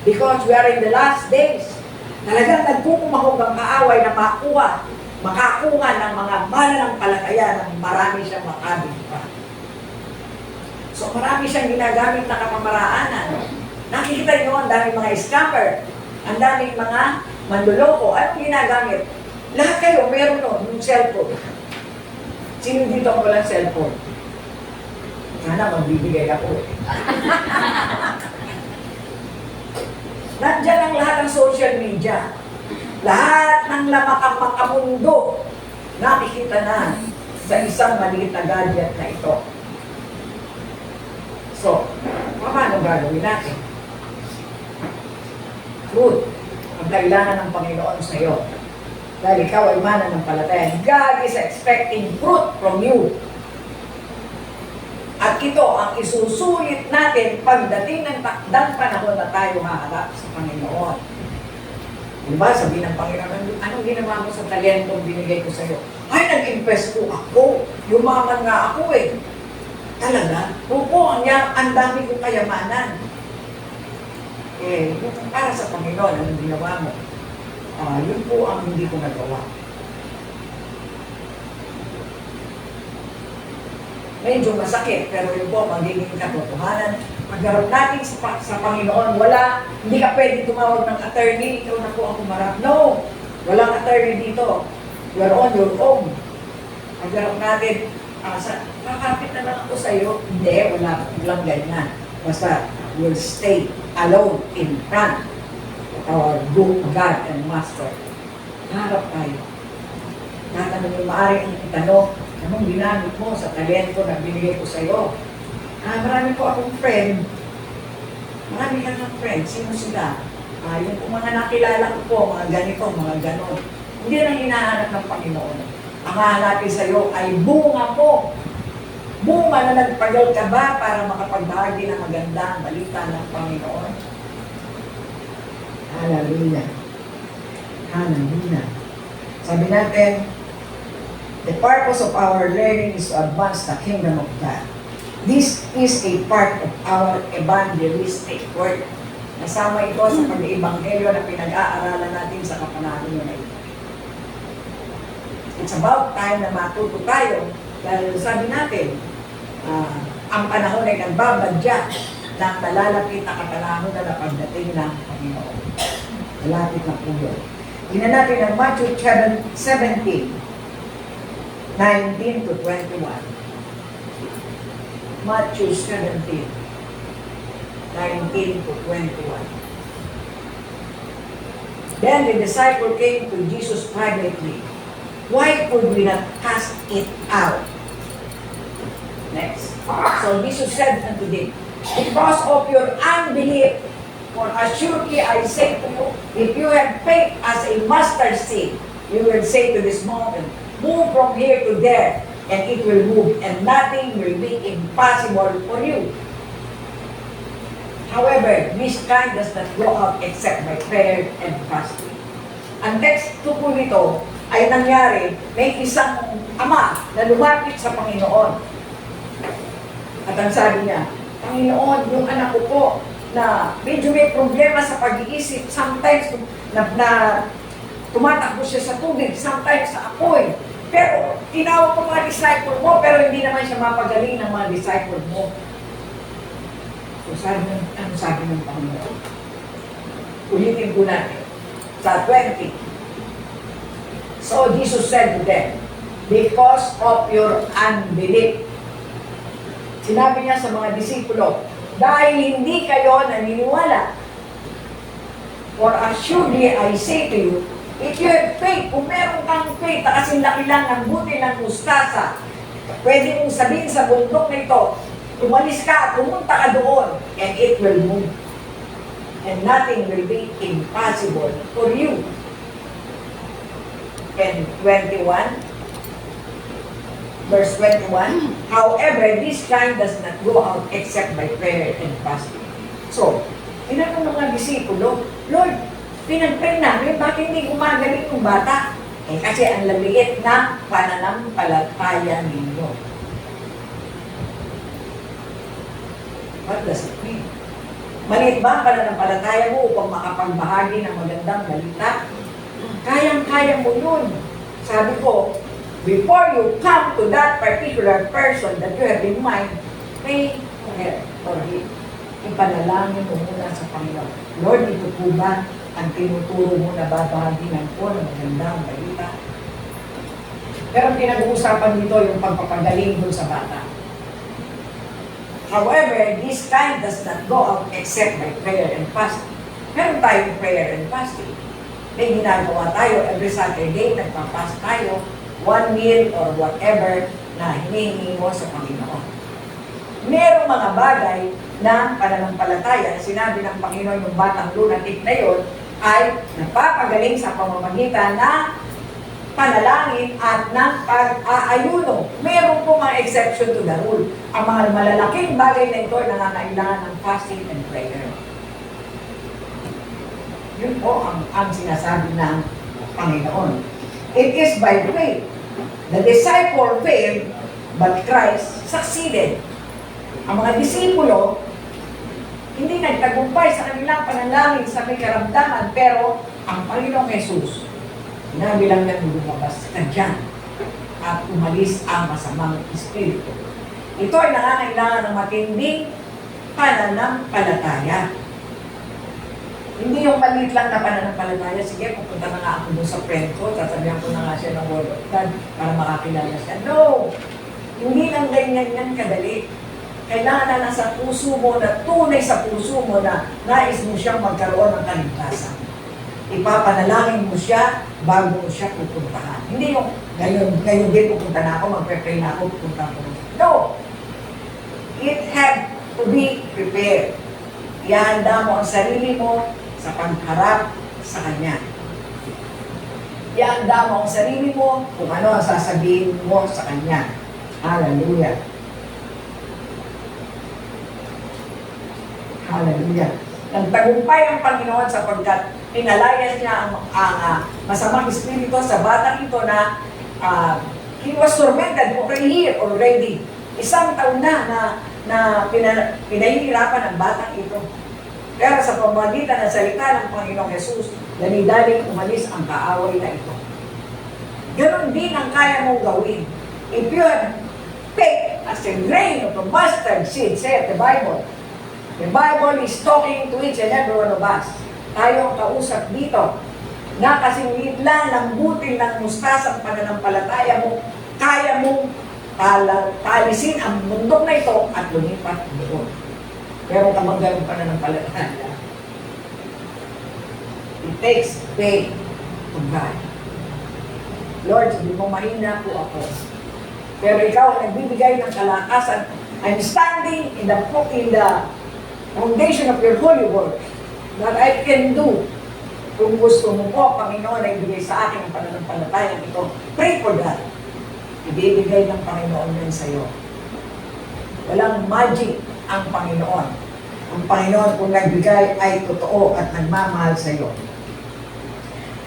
Because we are in the last days. Talagang nagpukumahog ang kaaway na makakuha ng mga mananampalataya ng marami siyang makabig pa. So marami siyang ginagamit na kamamaraanan. Nakikita niyo ang daming mga scammer, ang daming mga manloloko. Anong ginagamit? Lahat kayo, meron nun, yung cellphone. Sino dito ang walang cellphone? Sana magbibigay ako eh. Nandiyan ang lahat ng social media. Lahat ng lamakang makamundo nakikita na sa isang maliit na gadget na ito. So, paano gagawin natin? Fruit ang kailangan ng Panginoon sa iyo. Dahil ikaw ay mananampalataya. God is expecting fruit from you. At ito ang isusulit natin pagdating ng takdang panahon na tayo haharap sa Panginoon. Diba, sabi ng Panginoon, anong ginawa mo sa talentong binigay ko sa'yo? Ay, nag-invest po ako. Yumaman nga ako eh. Talaga? Opo, ang dami kong kayamanan. Eh, para sa Panginoon, anong ginawa mo? Yun po ang hindi ko nagawa. Medyo masakit, pero yun po, magiging katotohanan. Pagharap natin sa Panginoon, hindi ka pwede tumawag ng attorney, ikaw na po ang kumarap. No! Walang attorney dito. You're on your own. Pagharap natin, kakapit na lang ako sa'yo. Hindi, walang ganyan. Basta, we'll stay alone in front of our good God and Master. Harap tayo. Tatanong yung maaari ang itanong, anong ginamit mo sa talento na binigay ko sa'yo? Marami po akong friend. Marami kang friend. Sino sila? Yung mga nakilala ko po, mga ganito, mga ganon. Hindi na hinahanap ng Panginoon. Ang hahanapin sa'yo ay bunga mo. Bunga na nagpagal ka ba para makapagbahagi ng magandang balita ng Panginoon? Hallelujah. Hallelujah. Sabi natin, the purpose of our learning is to advance the kingdom of God. This is a part of our evangelistic work. Nasama ito sa pag-ibanghelyo na pinag-aaralan natin sa kapanahonan na ito. It's about time na matuto tayo dahil sabi natin, ang panahon ay nagbabadya ng nalalapit na kapanahonan na pagdating ng Panginoon. Malapit na po yun. Tingnan natin ang Matthew 17, 19 to 21. Matthew 17, 19 to 21. Then the disciple came to Jesus privately. Why could we not cast it out? Next. So Jesus said unto them, because of your unbelief, for assuredly I say to you, if you have faith as a mustard seed, you will say to this mountain, move from here to there, and it will move, and nothing will be impossible for you. However, this kind does not go out except by prayer and fasting. Ang text po nito ay nangyari, may isang ama na lumapit sa Panginoon. At ang sabi niya, Panginoon, yung anak ko po, na medyo may problema sa pag-iisip, sometimes na tumatakbo siya sa tubig, sometimes sa apoy. Pero tinawag ko mga disciple mo, pero hindi naman siya mapagaling ng mga disciple mo. So ano sabi ng Panginoon? Ulitin ko natin. Sa 20. So Jesus said to them, because of your unbelief. Sinabi niya sa mga disipulo, dahil hindi kayo naniniwala. For assuredly I say to you, if you have faith, kung meron kang faith, na kasing laki lang ng buti ng mustasa, pwede mong sabihin sa bundok na ito, tumalis ka, pumunta ka doon, and it will move. And nothing will be impossible for you. And 21, verse 21, however, this kind does not go out except by prayer and fasting. So, tinanong ng mga disipulo, Lord, pinag-pray namin, bakit hindi gumagaling yung bata? Eh, kasi ang laliit na pananampalataya ninyo. What does it mean? Maliit ba ang pananampalataya mo upang makapagbahagi ng magandang balita? Kayang-kaya mo yun. Sabi ko, before you come to that particular person that you have in mind, pray for him. Ipanalangin mo muna sa Panginoon. Lord, ito po ba ang tinuturo mo na babahaginan ko ng magandang balita? Pero pinag-uusapan dito yung pagpapagaling dun sa bata. However, this kind does not go out except by prayer and fasting. Meron tayong prayer and fasting. May ginagawa tayo every Saturday, nagpapas tayo, one meal or whatever na hinihingi mo sa Panginoon. Merong mga bagay na pananampalataya na sinabi ng Panginoon yung batang lunatic na yun ay napapagaling sa pamamagitan na panalangin at ng pag-aayuno. Meron po mga exception to the rule. Ang mga malalaking bagay na ito ay nangangailangan ng fasting and prayer. Yun po ang sinasabi ng Panginoon. It is by faith. The disciple failed, but Christ succeeded. Ang mga disipulo, hindi nagtagumpay sa kanilang panalangin sa may karamdaman, pero ang Panginoong Jesus, sinabi lang niya lumabas ka dyan at umalis ang masamang espiritu. Ito ay nangangailangan ng matinding pananampalataya. Hindi yung maliit lang na pananampalataya, sige, pupunta na nga ako doon sa friend ko, sasabihan ko na nga siya ng word of God para makakilala siya. No! Hindi lang ganyan yan kadali. Kailangan na nasa puso mo, na tunay sa puso mo na nais mo siyang magkaroon ng kaligtasan. Ipapanalangin mo siya bago mo siya pupuntahan. Hindi yung ngayon din pupunta na ako, magpe-pray na ako, pupunta ako. No! It had to be prepared. Ihanda mo ang sarili mo sa pagharap sa Kanya. Ihanda mo ang sarili mo kung ano ang sasabihin mo sa Kanya. Hallelujah. Hallelujah. Nagtagumpay ang Panginoon sapagkat pinalayas niya ang masamang espiritu sa batang ito na he was tormented for a year already. Isang taon na pinahihirapan ang batang ito. Pero sa pamamagitan ng salita ng Panginoong Jesus, dali-daling umalis ang kaaway na ito. Ganon din ang kaya mong gawin. If you have faith as a grain of a mustard seed, said the Bible. The Bible is talking to each and every one of us. Tayo ang kausap dito na kasing liit lang ng butil ng mustasa ang pananampalataya mo, kaya mong palisin ang mundok na ito at lumipat doon. Pero kapag ganun pananampalataya, it takes faith to God. Lord, sabi mo, mahina po ako. Pero ikaw ang nagbibigay ng kalakasan. I'm standing in the foundation of your holy word that I can do. Kung gusto mo po, Panginoon, ay ibigay sa akin ang pananampalataya ito. Pray for that. Ibibigay ng Panginoon yan sa iyo. Walang magic ang Panginoon. Ang Panginoon kung nagbigay ay totoo at nagmamahal sa iyo.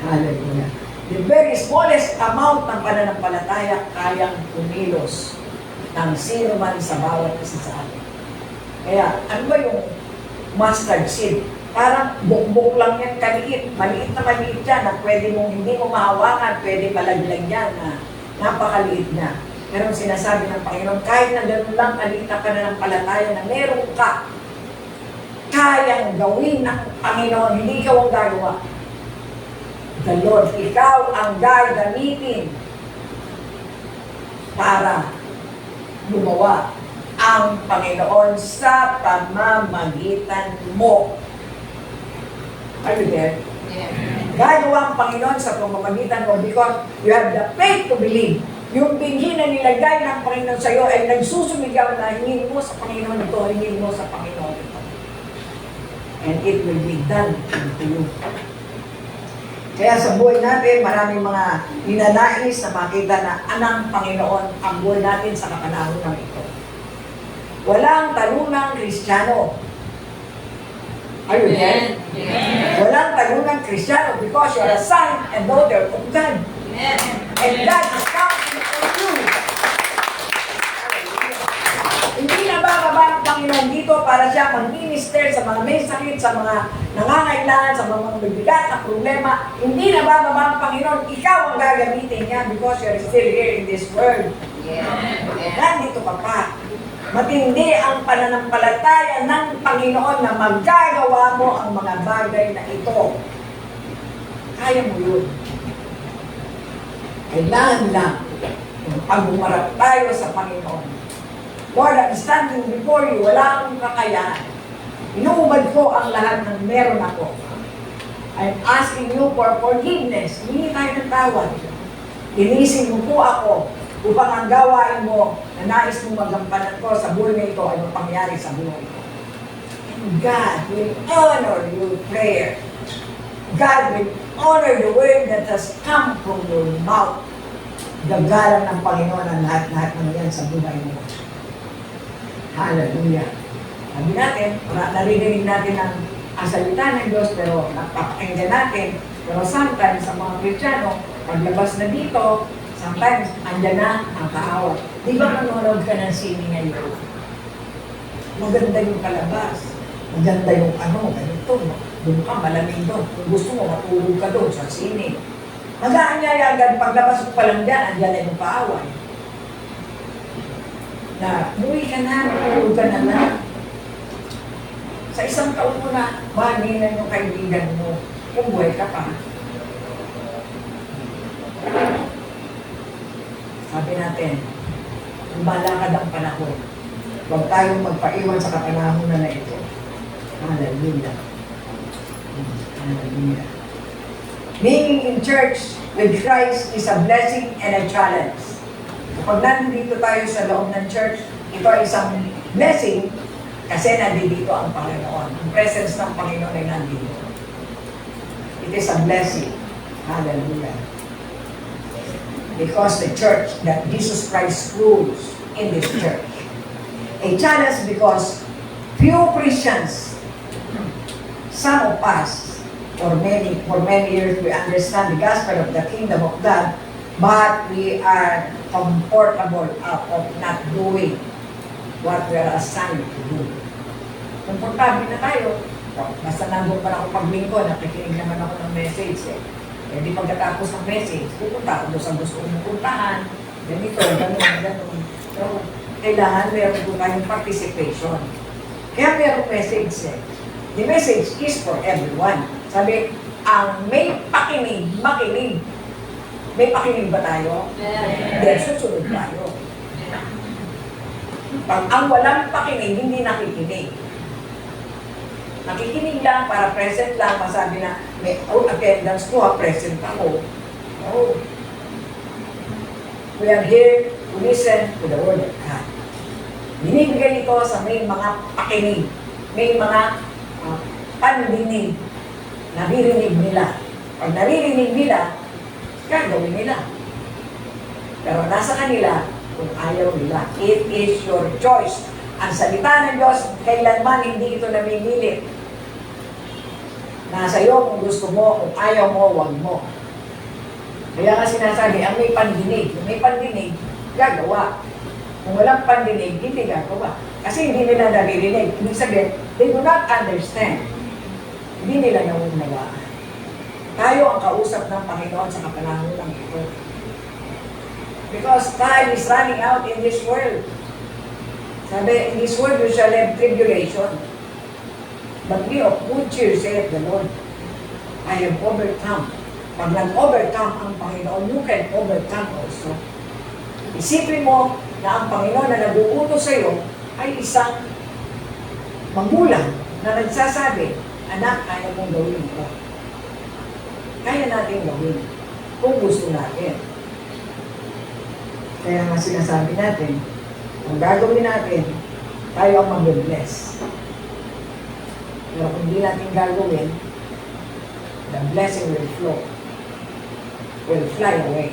Hallelujah. The very smallest amount ng pananampalataya kayang kumilos ng sino man sa bawat isa sa atin. Kaya, ano ba yung mustard seed? Parang bukbuk lang yan, kaliit. Maliit yan na pwede mong hindi mo mahawakan, pwede malaglag yan na napakaliit na. Pero sinasabi ng Panginoon, kahit na gano'n lang kaliit na pananampalataya na meron ka, kayang gawin ng Panginoon, hindi ikaw ang gagawa. The Lord, ikaw ang gagamitin para gumawa ang Panginoon sa pamamagitan mo. Are you there? Yes. Gagawa ang Panginoon sa pamamagitan mo because you have the faith to believe. Yung binhi na nilagay ng Panginoon sa iyo ay nagsusumigaw na hingin mo sa Panginoon ito, hingin mo sa Panginoon ito. And it will be done to you. Kaya sa buhay natin, maraming mga ninanais na makita na anang Panginoon ang buhay natin sa kapanahonan ito. Walang talunang Kristiyano. Are you there? Yes. Walang talunang Kristiyano because you're a son and daughter of God. Yes. And God is counting on you. Hindi na ba ang Panginoon dito para siya mag-minister sa mga may sakit, sa mga nangangailangan, sa mga mabibigat na problema? Hindi na ba ang Panginoon, ikaw ang gagamitin niya because you're still here in this world? Yes. Nandito ka pa. Matindi ang pananampalataya ng Panginoon na maggagawa mo ang mga bagay na ito. Kaya mo yun. Kailangan lang pag umarap tayo sa Panginoon. Lord, I'm standing before you. Wala akong kakayahan. Inuubad ko ang lahat ng meron ako. I'm asking you for forgiveness. Hindi tayo ng tawad. Linisin mo po ako upang ang gawain mo na nais mong magampanan ko sa buhay na ito ay mapangyari sa buhay ito. And God will honor your prayer. God will honor the word that has come from your mouth. Gagalang ng Panginoon ang lahat-lahat ng yan sa buhay mo. Hallelujah. Sabi natin, naririnig natin ang ang salita ng Diyos, pero napapakinggan natin. Pero sometimes, ang mga Kristiyano, paglabas na dito, sometimes, andyan na ang kaawat. Di ba manonood ka ng sine ngayon? Maganda yung palabas. Maganda yung ganito. Doon ka, malamig doon. Kung gusto mo, matulog ka doon sa sine. Mag-aanyaya agad, paglabas mo pa lang dyan, andyan na yung kaaway. Na, buwi ka na, matulog ka na lang. Sa isang taon mo na, mahalina yung kaibigan mo. Kung buhay ka pa. Sabi natin, lumalakad ang panahon. Huwag tayong magpaiwan sa kapanahon na ito. Hallelujah. Hallelujah. Being in church with Christ is a blessing and a challenge. Kapag nandito tayo sa loob ng church, ito ay isang blessing kasi nandito ang Panginoon. Ang presence ng Panginoon ay nandito. It is a blessing. Hallelujah. Because the church that Jesus Christ rules in this church. A challenge because few Christians, some of us, for many years we understand the gospel of the kingdom of God, but we are comfortable of not doing what we are assigned to do. Komportable na tayo. Basta nandun pa ako paglingkod, nakikinig naman ako ng message eh. Eh di pagkatapos ng message, pupunta ako doon sa gusto kong puntahan. Ganito, ganun. Pero kailangan meron po tayong participation. Kaya merong message eh. The message is for everyone. Sabi, ang may pakinig, makinig. May pakinig ba tayo? Hindi, susunod tayo. Pag ang walang pakinig, hindi nakikinig. Nakikinig lang para present lang, masabi na may attendance ko, present ako. No. We are here to listen to the word of God. Binibigay ito sa may mga pakinig, may mga pandinig, naririnig nila. Pag naririnig nila, gagawin nila. Pero nasa kanila kung ayaw nila. It is your choice. Ang salita ng Diyos, kailanman hindi ito namimili. Nasa iyo kung gusto mo, kung ayaw mo, huwag mo. Kaya nga sinasabi, ang may pandinig, gagawa. Kung walang pandinig, hindi gagawa. Kasi hindi nila naririnig. Ibig sabihin, they do not understand. Hindi nila nauunawaan. Tayo ang kausap ng Panginoon sa kapanahon ng ito. Because time is running out in this world. Sabi, in this world you shall have tribulation. But be of good cheer, saith the Lord. I have overcome. Pag nag-overcome ang Panginoon, you can overcome also. Isipin mo na ang Panginoon na nag-uutos sa iyo ay isang magulang na nagsasabi, anak, kaya mong gawin ito. Kaya natin gawin kung gusto natin. Kaya nga sinasabi natin, kung gagawin natin, tayo ang mag-bless. Pero kung hindi natin gagawin, the blessing will flow. Will fly away.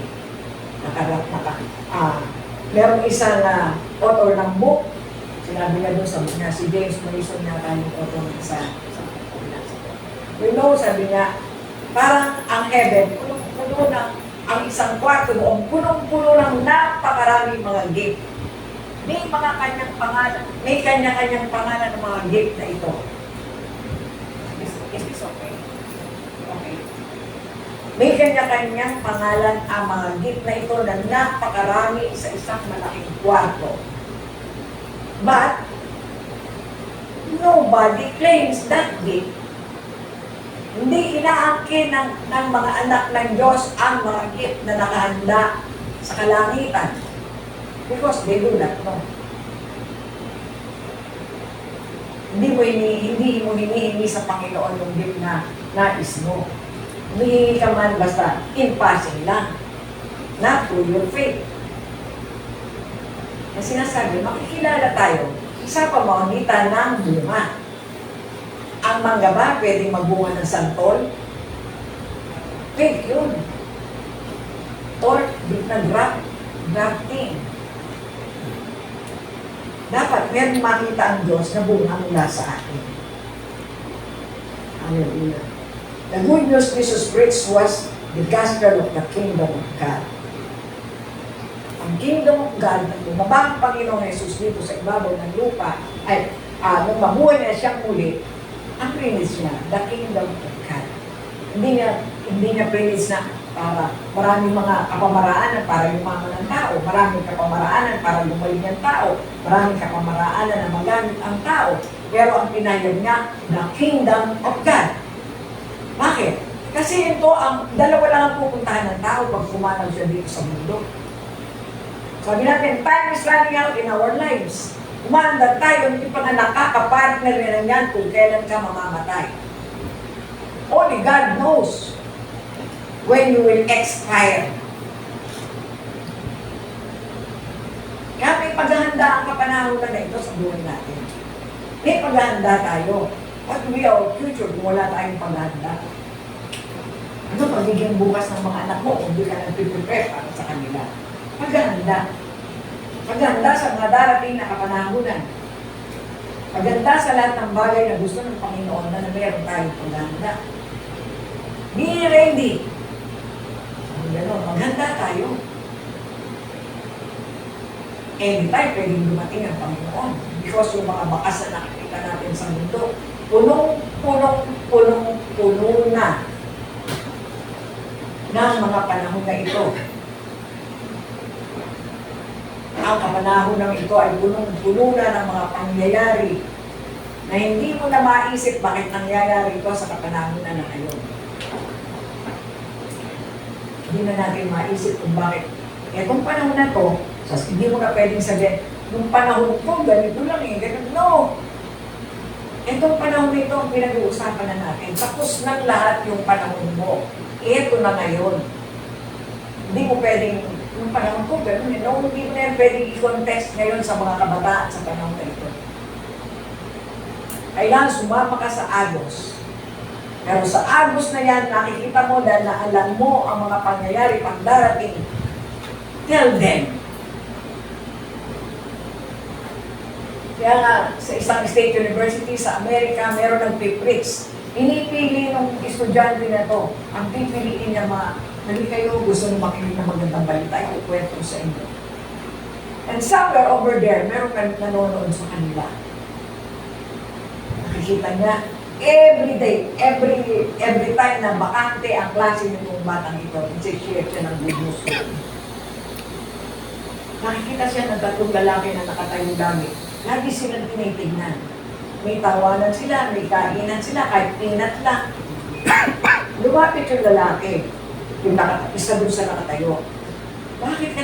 Meron isang author ng book, sinabi niya doon sa book niya, si James Morrison niya yung author ng isa. You know, sabi niya, parang ang heaven, puno ng ang isang kwarto doon, punong-puno ng napakaraming mga gift. May mga kanyang pangalan, may kanya-kanyang pangalan ng mga gift na ito. Is this okay? Okay. May kanya-kanyang pangalan ang mga gift na ito na napakarami sa isang malaking kwarto. But, nobody claims that gift. Hindi inaangkin ng mga anak ng Diyos ang mga gift na nakahanda sa kalangitan. Because they do not know. Hindi mo hinihingi sa Panginoon yung gift na nais mo. Humihingi ka man basta in passing lang. Not through your faith. Kasi sinasabi, makikilala tayo sa pamamagitan ng bunga. Ang mangga ba pwedeng magbunga ng santol? Fake yun. Or grafting. Dapat meron makita ang Diyos na bunga mula sa atin. Hallelujah. The good news Jesus preached was the gospel of the kingdom of God. Ang kingdom of God, nang bumaba ang Panginoong Jesus dito sa ibabaw ng lupa, ay nung mabuhay na siyang muli, ang prinis niya, the kingdom of God. Hindi niya prinis na para maraming mga kapamaraanan para yumaman ang tao, maraming kapamaraanan para gumaling ang tao, maraming kapamaraanan na magamit ang tao. Pero ang pinayag niya, the kingdom of God. Bakit? Kasi ito, ang dalawa lang ang pupuntahan ng tao pag kumanaw siya dito sa mundo. Sabi natin, time is running out in our lives. Umaandar tayo, hindi pa nga nakakapartner rin yan kung kailan ka mamamatay. Only God knows when you will expire. Kaya may paghahanda ang kapanahonan na ito sa buhay natin. May paghahanda tayo. What will be our future kung wala tayong paghahanda? Ano magiging bukas ng mga anak mo kung hindi ka nag-prepare para sa kanila? Paghahanda. Paghahanda sa mga darating na kapanahonan. Paghahanda sa lahat ng bagay na gusto ng Panginoon na meron tayong paghahanda. Be ready. Gano'n, maghanda tayo. Anytime pwedeng dumating ang Panginoon. Because yung mga bakas na nakikita natin sa mundo, punong-puno na ng mga panahon na ito. Ang kapanahon ng ito ay punong-puno na ng mga pangyayari na hindi mo na maisip bakit nangyayari ito sa kapanahon na ngayon. Hindi na natin maisip kung bakit. Etong panahon na to, hindi mo na pwedeng sabihin, nung panahon ko, ganito lang eh, ganito. No! Etong panahon na ito ang pinag-uusapan na natin. Tapos ng lahat yung panahon mo. Ito na ngayon. Hindi mo pwedeng, nung panahon ko, ganun eh. No, hindi mo na yan pwedeng i-contest ngayon sa mga kabataan sa panahon na ito. Kailangan sumama ka sa Agos. Pero sa Agos na yan, nakikita mo dahil na alam mo ang mga pangyayari pang darating. Tell them. Kaya nga, sa isang state university sa Amerika, meron ng preach. Inipili ng estudyante na to. Ang pipiliin niya hindi kayo gusto nyo makinig ng magandang balita, ikukwento sa inyo. And somewhere over there, meron nanonood sa kanila. Nakikita niya, every day, every time na bakante ang klase nitong batang ito, i-share siya ng good news. Nakikita siya ng tatlong lalaki na nakatayong gamit. Lagi silang tinitignan. May tawanan sila, may kainan sila, kahit peanut lang. Lumapit yung lalaki, yung isa doon sa nakatayo. Bakit ka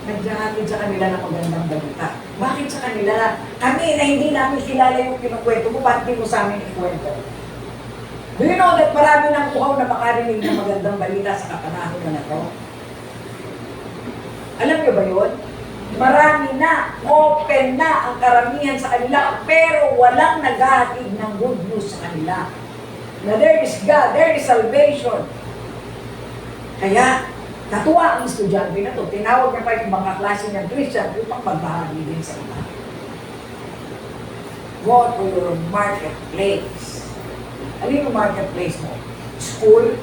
nagjahatid sa kanila ng magandang balita? Bakit sa kanila? Kami na hindi namin kilala yung kinukwento mo, bakit di mo sa amin ikwento? Do you know that marami ng uhaw na makarinig ng magandang balita sa kapanahon na to? Alam niyo ba yun? Marami na, open na ang karamihan sa kanila, pero walang naghahatid ng good news sa kanila. Na there is God, there is salvation. Kaya, natuwa ang estudyante na to. Tinawag niya pa yung mga klase ng Christian upang magbahagi din sa kanila. Go to your marketplace. Ano yung marketplace mo? School,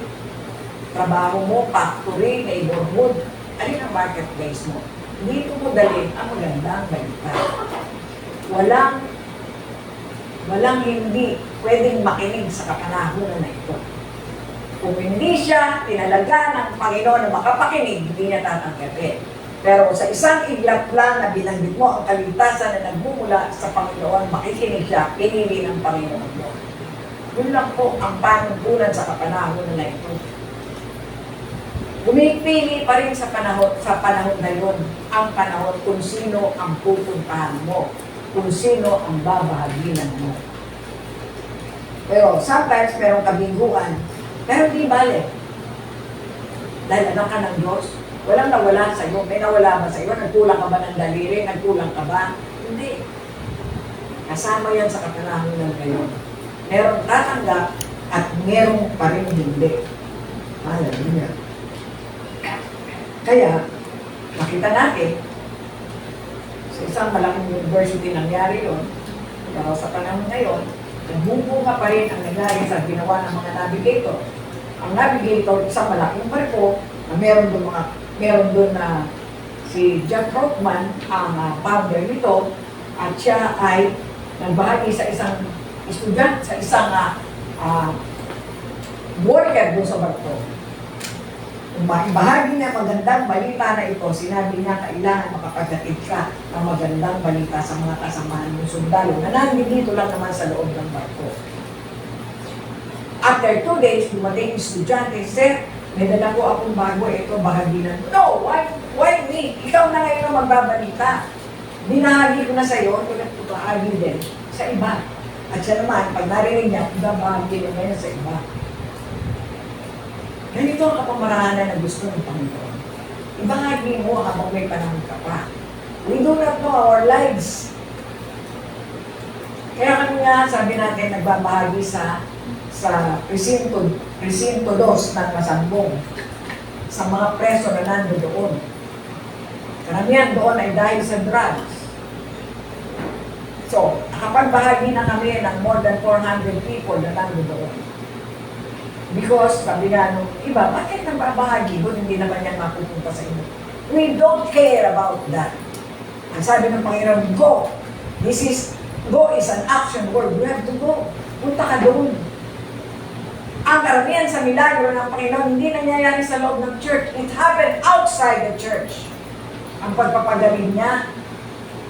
trabaho mo, factory, neighborhood. Ano yung marketplace mo? Dito mo dalhin ang magandang balita. Walang hindi pwedeng makinig sa kapanahonan na ito. Kung hindi siya tinalaga ng Panginoon na makapakinig, hindi niya tatanggapin. Pero sa isang iglap lang na binanggit mo ang kaligtasan na nagmumula sa Panginoon, makikinig siya, pinili ng Panginoon mo. Yun lang po ang panuntunan sa kapanahonan na ito. Pumipili pa rin sa panahon na yun, ang panahon kung sino ang pupuntahan mo, kung sino ang babahaginan mo. Pero sometimes merong kabiguan, pero di bale. Dahil anak ka ng Diyos, walang nawala sa iyo. May nawala ba sa iyo? Nagkulang ka ba ng daliri? Nagkulang ka ba? Hindi. Kasama yan sa kapanahon ng ngayon. Merong tatanggap at merong pa rin hindi. Hallelujah. Kaya, makita natin, sa isang malaking university nangyari yun, pero sa panahon ngayon, Nagbubunga pa rin ang nangyari sa ginawa ng mga navigator. Ang navigator, isang malaking barko na meron doon na si Jack Rothman, ang founder nito, at siya ay nagbahagi sa isang estudyante, sa isang worker doon sa barko. Bahagi niya magandang balita na ito, sinabi niya kailangan makapagdatid ka ng magandang balita sa mga kasamahan ng sundalo na nandito lang naman sa loob ng barko. After 2 days, dumating yung estudyante, Sir, may dala ko akong bago, ito bahagi na. No, why me? Ikaw na ngayon ang magbabalita. Binahagi ko na sa iyo, bahagi din sa iba. At siya naman, pag narinig niya, bahagi na ngayon sa iba. Ganito ang kapamarahanan na gusto ng Panginoon. Ibahagi mo habang may panahon ka pa. We do not know our lives. Kaya kami nga, sabi natin, nagbabahagi sa presinto 2 ng Masambong sa mga preso na nando doon. Karamihan doon ay dahil sa drugs. So, nakapagbahagi na kami ng more than 400 people na nando doon. Because, sabi nga nung iba, bakit nagbabahagi doon, hindi naman yan mapupunta sa inyo? We don't care about that. Ang sabi ng Panginoon, go! Go is an action word. You have to go. Punta ka doon. Ang karamihan sa milagro ng Panginoon, hindi nangyayari sa loob ng church. It happened outside the church. Ang pagpapagaling niya,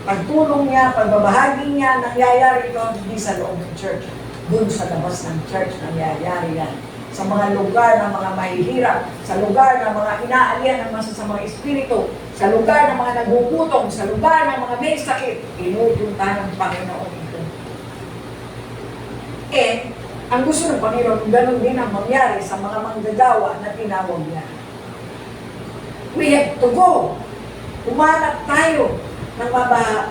pagtulong niya, pagbabahagi niya, nangyayari ito hindi sa loob ng church. Doon sa labas ng church, nangyayari yan. Sa mga lugar ng mga mahihirap, sa lugar ng mga inaalian ng masasamang espiritu, sa lugar ng mga nagugutong, sa lugar ng mga may sakit, pinupunta ng Panginoon ito. And, ang gusto ng Panginoon, ganun din ang mangyari sa mga manggagawa na tinawag niya. We have to go. Umanap tayo ng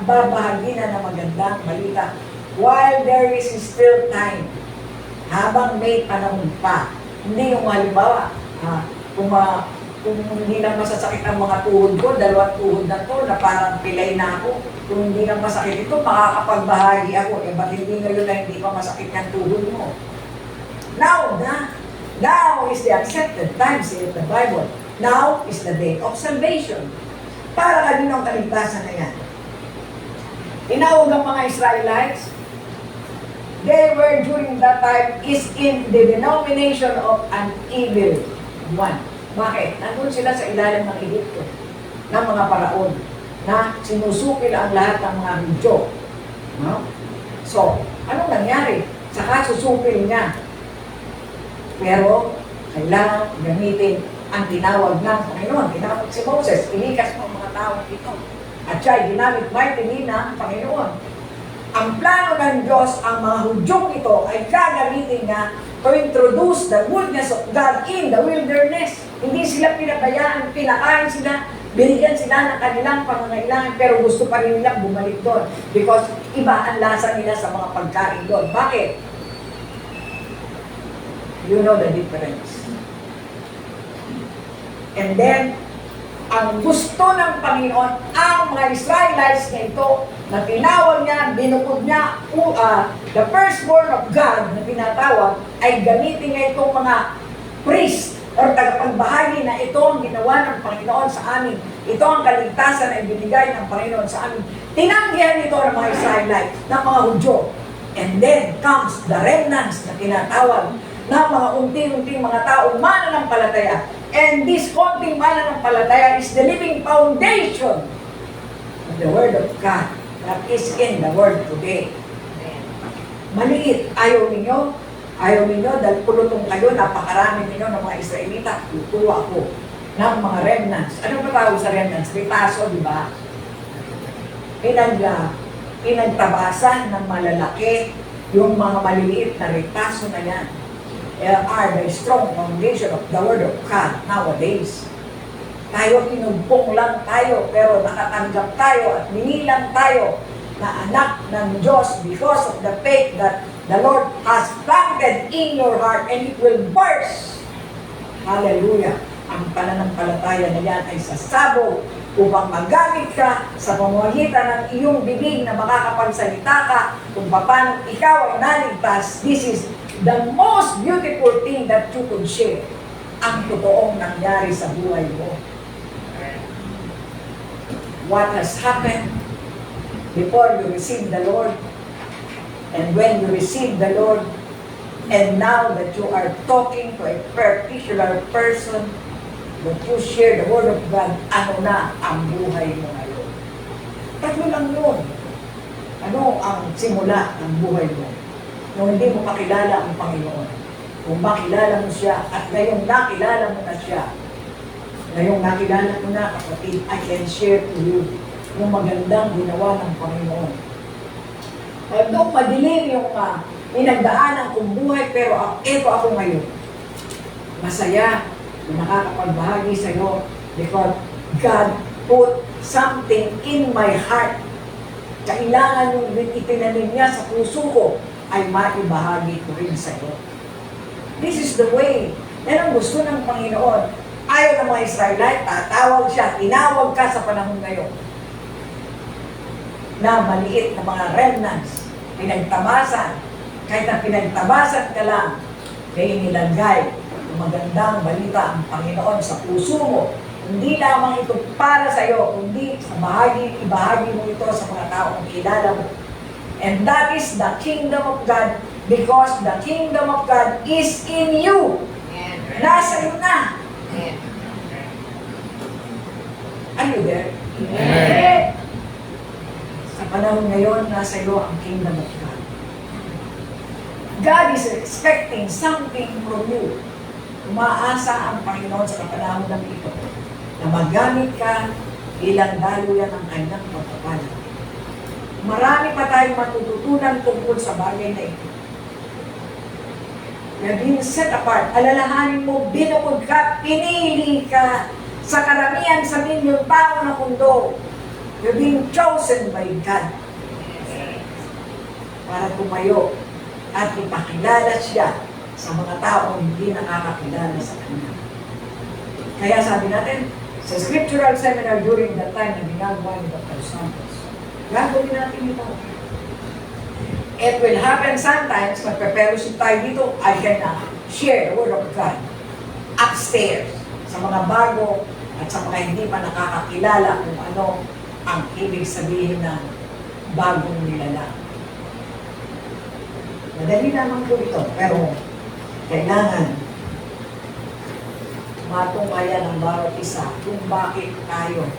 babahagi na ng magandang balita while there is still time. Habang may panahon pa. Hindi yung halimbawa, kung hindi lang masasakit ang mga tuhod ko, 2 tuhod na to, na parang pilay na ako. Kung hindi lang masakit ito, makakapagbahagi ako. Eh, ba't hindi ngayon na hindi pa masakit yung tuhod mo? Now is the accepted time, says the Bible. Now is the day of salvation. Para kaninong kaligtasan na yan? Tinawag ang mga Israelites, they were during that time is in the denomination of an evil one. Bakit? Nandun sila sa ilalim ng Egypto, ng mga paraon, na sinusupil ang lahat ng mga Hudyo. No? So, anong nangyari? Saka susupil niya. Pero, kailangan gamitin ang tinawag ng Panginoon. Tinawag si Moses, ilikas mo ang mga tao dito. At siya ay ginamit mightily ng Panginoon. Ang plano ng Diyos, ang mga Hudyong ito ay gagamitin niya to introduce the goodness of God in the wilderness. Hindi sila pinabayaan, pinakain sila, binigyan sila ng kanilang pangangailangan, pero gusto pa rin nilang bumalik doon. Because iba ang lasa nila sa mga pagkain doon. Bakit? You know the difference. And then, ang gusto ng Panginoon, ang mga Israelites na ito, na tinawag niya, binukod niya, the firstborn of God na tinatawag, ay gamitin niya itong mga priest or tagapagbahagi na ito ang ginawa ng Panginoon sa amin. Ito ang kaligtasan na ibinigay ng Panginoon sa amin. Tinanggihan ito ng mga Israelites, ng mga Hudyo. And then comes the remnants na tinatawag ng mga unti-unting mga taong mananampalataya. And this konting mananampalataya is the living foundation of the Word of God that is in the Word today. Maliit. Ayaw ninyo, dahil pulutong kayo, napakarami ninyo ng mga Israelita, tutuwa ako ng mga remnants. Ano ba tawag sa remnants? Ritaso, di ba? Pinagtabasan ng malalaki yung mga maliliit na ritaso na yan. Are the strong foundation of the Word of God nowadays. Tayo, tinumpong lang tayo, pero nakatanggap tayo at binilang tayo na anak ng Diyos because of the faith that the Lord has planted in your heart and it will burst. Hallelujah! Ang pananampalataya na yan ay sasabog upang magamit ka sa pamamagitan ng iyong bibig na makakapagsalita ka kung paano ikaw ay naligtas. This is the most beautiful thing that you could share. Ang totoong nangyari sa buhay mo. What has happened before you receive the Lord, and when you receive the Lord, and now that you are talking to a particular person, that you share the Word of God, ano na ang buhay mo ngayon? Tatlo lang yun. Ano ang simula ng buhay mo? Nung hindi mo makilala ang Panginoon. Kung makilala mo siya, at ngayong nakilala mo na siya, ngayong nakilala mo na, kapatid, I can share to you yung magandang ginawa ng Panginoon. Although madilim yung pinagdaanan kong buhay, pero ito ako ngayon. Masaya na nakakapagbahagi sa iyo because God put something in my heart. Kailangan yung itinanim niya sa puso ko ay maibahagi ko rin sa iyo. This is the way. Yan ang gusto ng Panginoon. Ayaw ng mga Israelite, tatawag siya, tinawag ka sa panahon ngayon na maliit na mga remnants, pinagtabasan, kahit na pinagtabasan ka lang, kaya nilagay ang magandang balita ang Panginoon sa puso mo. Hindi lamang ito para sa iyo, kundi sa ibahagi mo ito sa mga taong kilala mo. And that is the kingdom of God, because the kingdom of God is in you. Nasa iyo na. Are you there? Amen. Sa panahon ngayon, nasa iyo ang kingdom of God. God is expecting something from you. Umaasa ang Panginoon sa panahon ng ito na magamit ka bilang daluyan ng kanyang pagpapala. Marami pa tayong matututunan tungkol sa bagay na ito. You're being set apart. Alalahanin mo, binukod ka, pinili ka sa karamihan sa milyong tao na mundo. You're being chosen by God para tumayo at ipakilala siya sa mga taong hindi nakakakilala sa Kanya. Kaya sabi natin, sa scriptural seminar during that time na ginagawa ni Dr. Santos, gagawin natin ito. It will happen sometimes, magpe-fellowship tayo dito, I can share the Word of God upstairs sa mga bago at sa mga hindi pa nakakakilala kung ano ang ibig sabihin ng bagong nilalang. Madali naman po ito, pero kailangan matunghayan ng bawat isa kung bakit tayo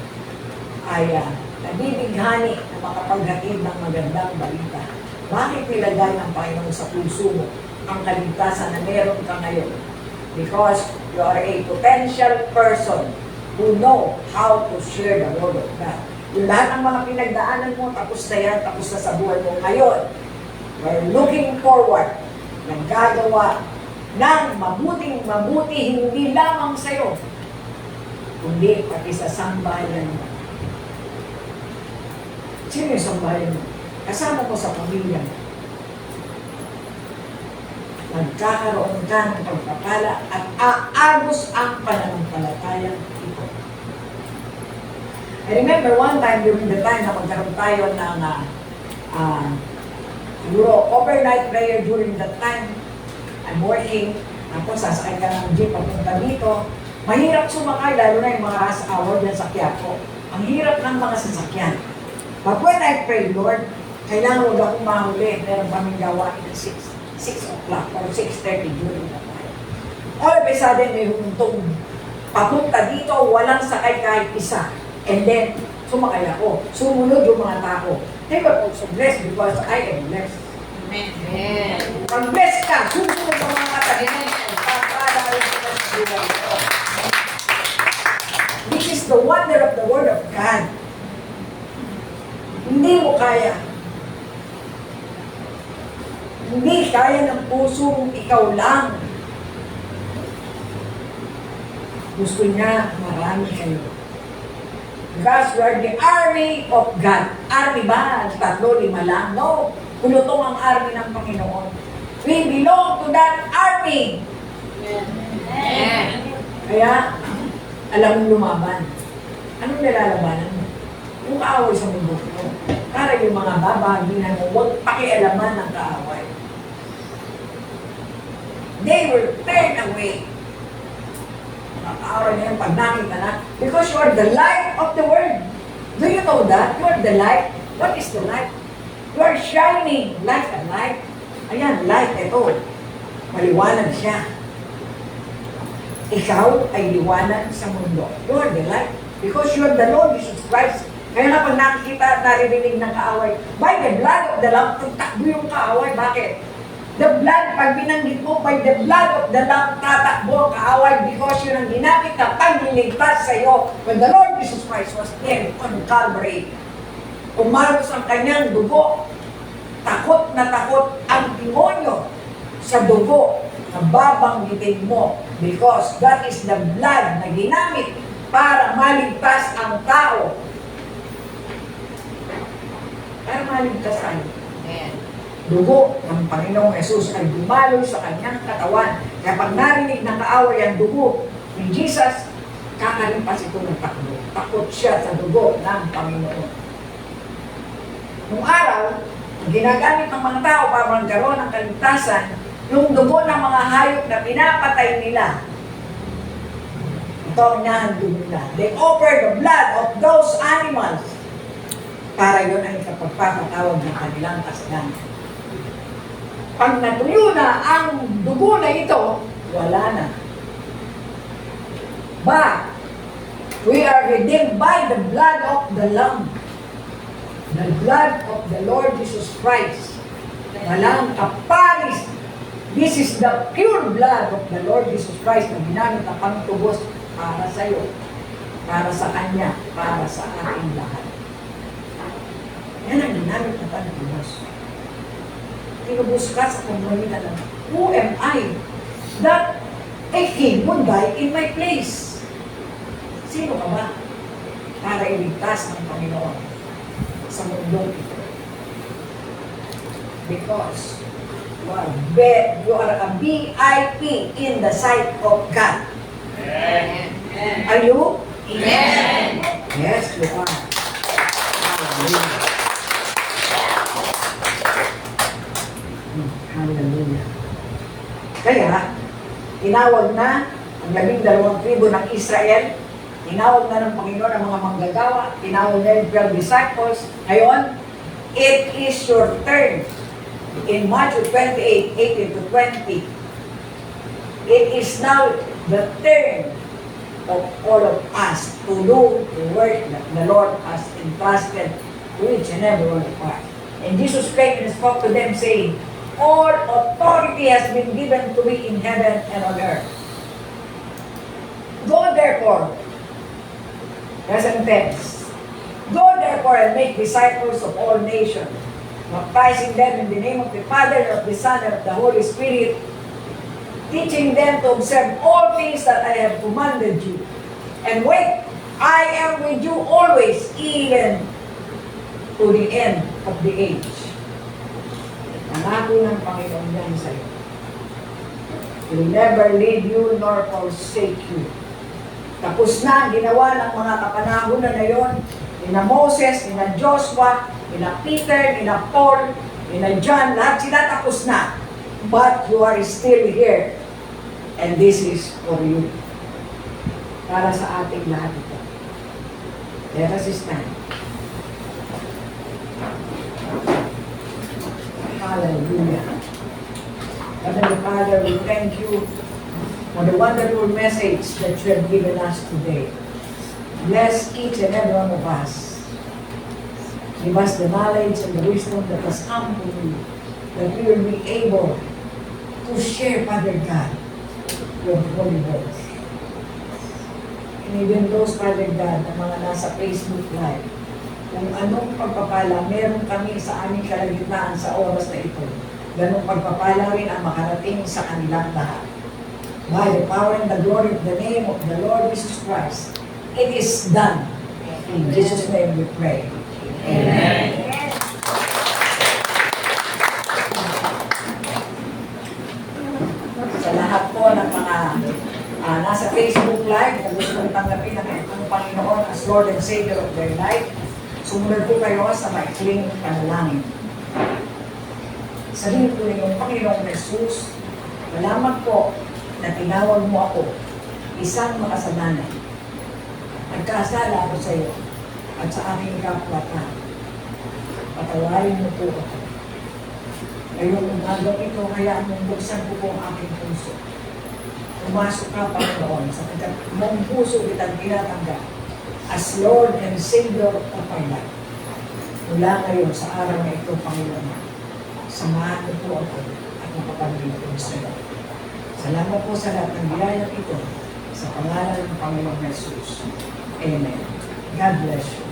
ay nabibighani na makapaghatid ng magandang balita. Bakit nilagay ng Panginoon sa puso mo ang kaligtasan na meron ka ngayon? Because you are a potential person who know how to share the Word of God. Yung lahat ng mga pinagdaanan mo, tapos na yan, tapos na sa buhay mo ngayon. We're looking forward na gagawa ng mabuti, hindi lamang sa'yo, kundi pati sa sambahayan mo. Sino yung sambahayan mo? Kasama ko sa pamilya. Magkakaroon ka ng pagpapala at aagos ang pananampalataya ito. I remember one time during the time na magkaroon tayo ng siguro overnight prayer during that time. I'm working, tapos sasakay ka ng jeep papunta dito. Mahirap sumakay, lalo na yung mga rush hour dyan sa Quiapo. Ang hirap ng mga sasakyan. But when I pray, Lord, kailangan huwag akong mahuli. Meron kaming gawain at 6 o'clock or 6:30 during that time. All of a sudden, may huntong papunta dito, walang sakay kahit isa. And then, sumakay ako. Sumunod yung mga tao. They were also blessed because I am blessed. Amen. Pag-bless ka, susunod ang mga katahinan at pagkala rin sa buhay mo. This is the wonder of the Word of God. Hindi mo kaya. Hindi kaya ng puso mong ikaw lang. Gusto niya, marami kayo. Because we are the army of God. Army ba? 3-5 lang? No. Kulutong ang army ng Panginoon. We belong to that army. Amen. Kaya, alam mo lumaban. Anong nilalabanan mo? Yung kaaway sa mundo mo. Para yung mga babaginan mo, huwag pakialaman ng kaaway. They will turn away. Mga kaaway na yun, pag nakita na, because you are the light of the world. Do you know that? You are the light. What is the light? You are shining like a light. Ayan, light, ito. Maliwanag siya. Ikaw ay liwanag sa mundo. You are the light. Because you are the Lord Jesus Christ. Kaya nga pag nakikita at naririnig ng kaaway, by the blood of the Lamb, tatakbo yung kaaway. Bakit? The blood, pag binanggit mo, by the blood of the Lamb, tatakbo ang kaaway because yun ang ginamit na pagliligtas sa iyo. When the Lord Jesus Christ was there on Calvary, umalos ang kanyang dugo, takot na takot ang demonyo sa dugo na babanggitin mo because that is the blood na ginamit para maligtas ang tao. Para maligtas tayo. Amen. Dugo ng Panginoong Jesus ay dumaloy sa kanyang katawan. Kaya pag narinig ng kaaway ang dugo ni Jesus, kakalimpas ito ng takbo. Takot siya sa dugo ng Panginoon. Nung araw, ginagamit ng mga tao para magkaroon ng kaligtasan, yung dugo ng mga hayop na pinapatay nila. Ito ang nahandog nila. They offer the blood of those animals para yun ay kapagpapatawag ng kanilang kasalanan. Pag natuyo na ang dugo na ito, wala na. But, we are redeemed by the blood of the Lamb. The blood of the Lord Jesus Christ. Walang kaparis. This is the pure blood of the Lord Jesus Christ na ginamit na pangtubos para sa iyo, para sa Kanya, para sa ating lahat. Yan ang ginamit na pangtubos. Tinubos ka sa komunidad ng who am I that a king would die in my place? Sino ka ba para iligtas ng Panginoon sa mundong ito? Because you are a VIP in the sight of God. Amen. Are you? Amen. Yes, you are. Hallelujah. Hallelujah. Kaya, tinawag na ang 12 tribo ng Israel, tinawag na ng Panginoon ang mga manggagawa, tinawag na yung 12 disciples. Ngayon, it is your turn. In Matthew 28, 18 to 20, it is now the turn of all of us to do the work that the Lord has entrusted to each and every one of us. And Jesus came and spoke to them saying, all authority has been given to me in heaven and on earth. Go therefore, present tense, go therefore and make disciples of all nations, baptizing them in the name of the Father, and of the Son, and of the Holy Spirit, teaching them to observe all things that I have commanded you. And wait, I am with you always, even to the end of the age. Pangako ng Panginoon yan sa iyo. He will never leave you nor forsake you. Tapos na ang ginawa ng mga kapanahonan na yon, nina Moses, nina Joshua, nina Peter, nina Paul, nina John, lahat sila tapos na. But you are still here. And this is for you. Para sa ating lahat ito. Let us stand. Hallelujah. Heavenly Father, we thank you for the wonderful message that you have given us today. Bless each and every one of us. Give us the knowledge and the wisdom that has come from you, that we will be able to share, Father God, your holy words. And even those, Father God, na mga nasa Facebook Live, kung anong pagpapala meron kami sa aming kalagitnaan sa oras na ito, ganong pagpapala rin ang makarating sa kanilang lahat. By the power and the glory of the name of the Lord Jesus Christ, it is done. In Jesus' name we pray. Amen. Sa lahat po ng mga nasa Facebook Live na gusto mong tanggapin ang itong Panginoon as Lord and Savior of their life, sumunod po kayo sa maikling panalangin. Sabihin po ninyong Panginoong Jesus, malaman po na tinawag mo ako, isang makasalanan. Nagkasala ako sa iyo at sa aking kapwa-tao. Patawarin mo po ako. Ngayong umagang ito, kaya mong buksan ko po ang aking puso. Pumasok ka, Panginoon, sapagkat mong puso kitang tinatanggap as Lord and Savior of my life. Mula ngayon sa araw na ito, Panginoon, samahan mo po ako at makapaglingkod sa iyo. Salamat po sa lahat ng biyayang ito sa pangalan ng Panginoong Jesus. Amen. God bless you.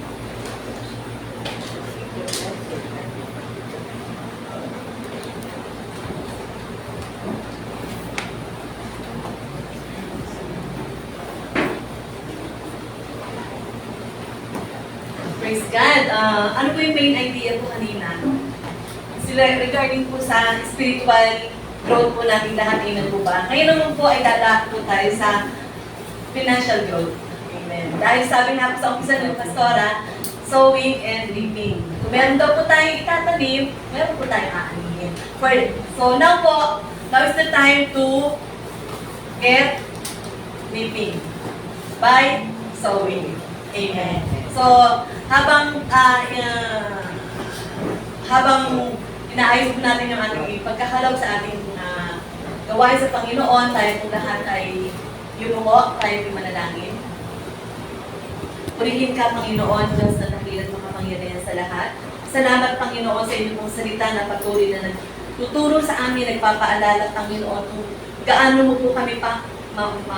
Praise God. Ano po yung main idea po kanina? Sila regarding po sa spiritual growth po natin lahat, amen po ba? Ngayon naman po ay dadako po tayo sa financial growth. Amen. Dahil sabi nga po sa umpisa ng pastora, sowing and reaping. Kung meron daw po tayong itatanim, meron po tayong aanihin. So now po, now is the time to get reaping by sowing. Amen. So, habang inaayos po natin yung ating pagkakalaw sa ating gawain sa Panginoon, tayo po lahat ay yumuko, tayo po manalangin. Purihin ka, Panginoon, Diyos na dakilat makapangyarihan sa lahat. Salamat, Panginoon, sa inyong pong salita na patuloy na nagtuturo sa amin, nagpapaalala, Panginoon, kung gaano mo po kami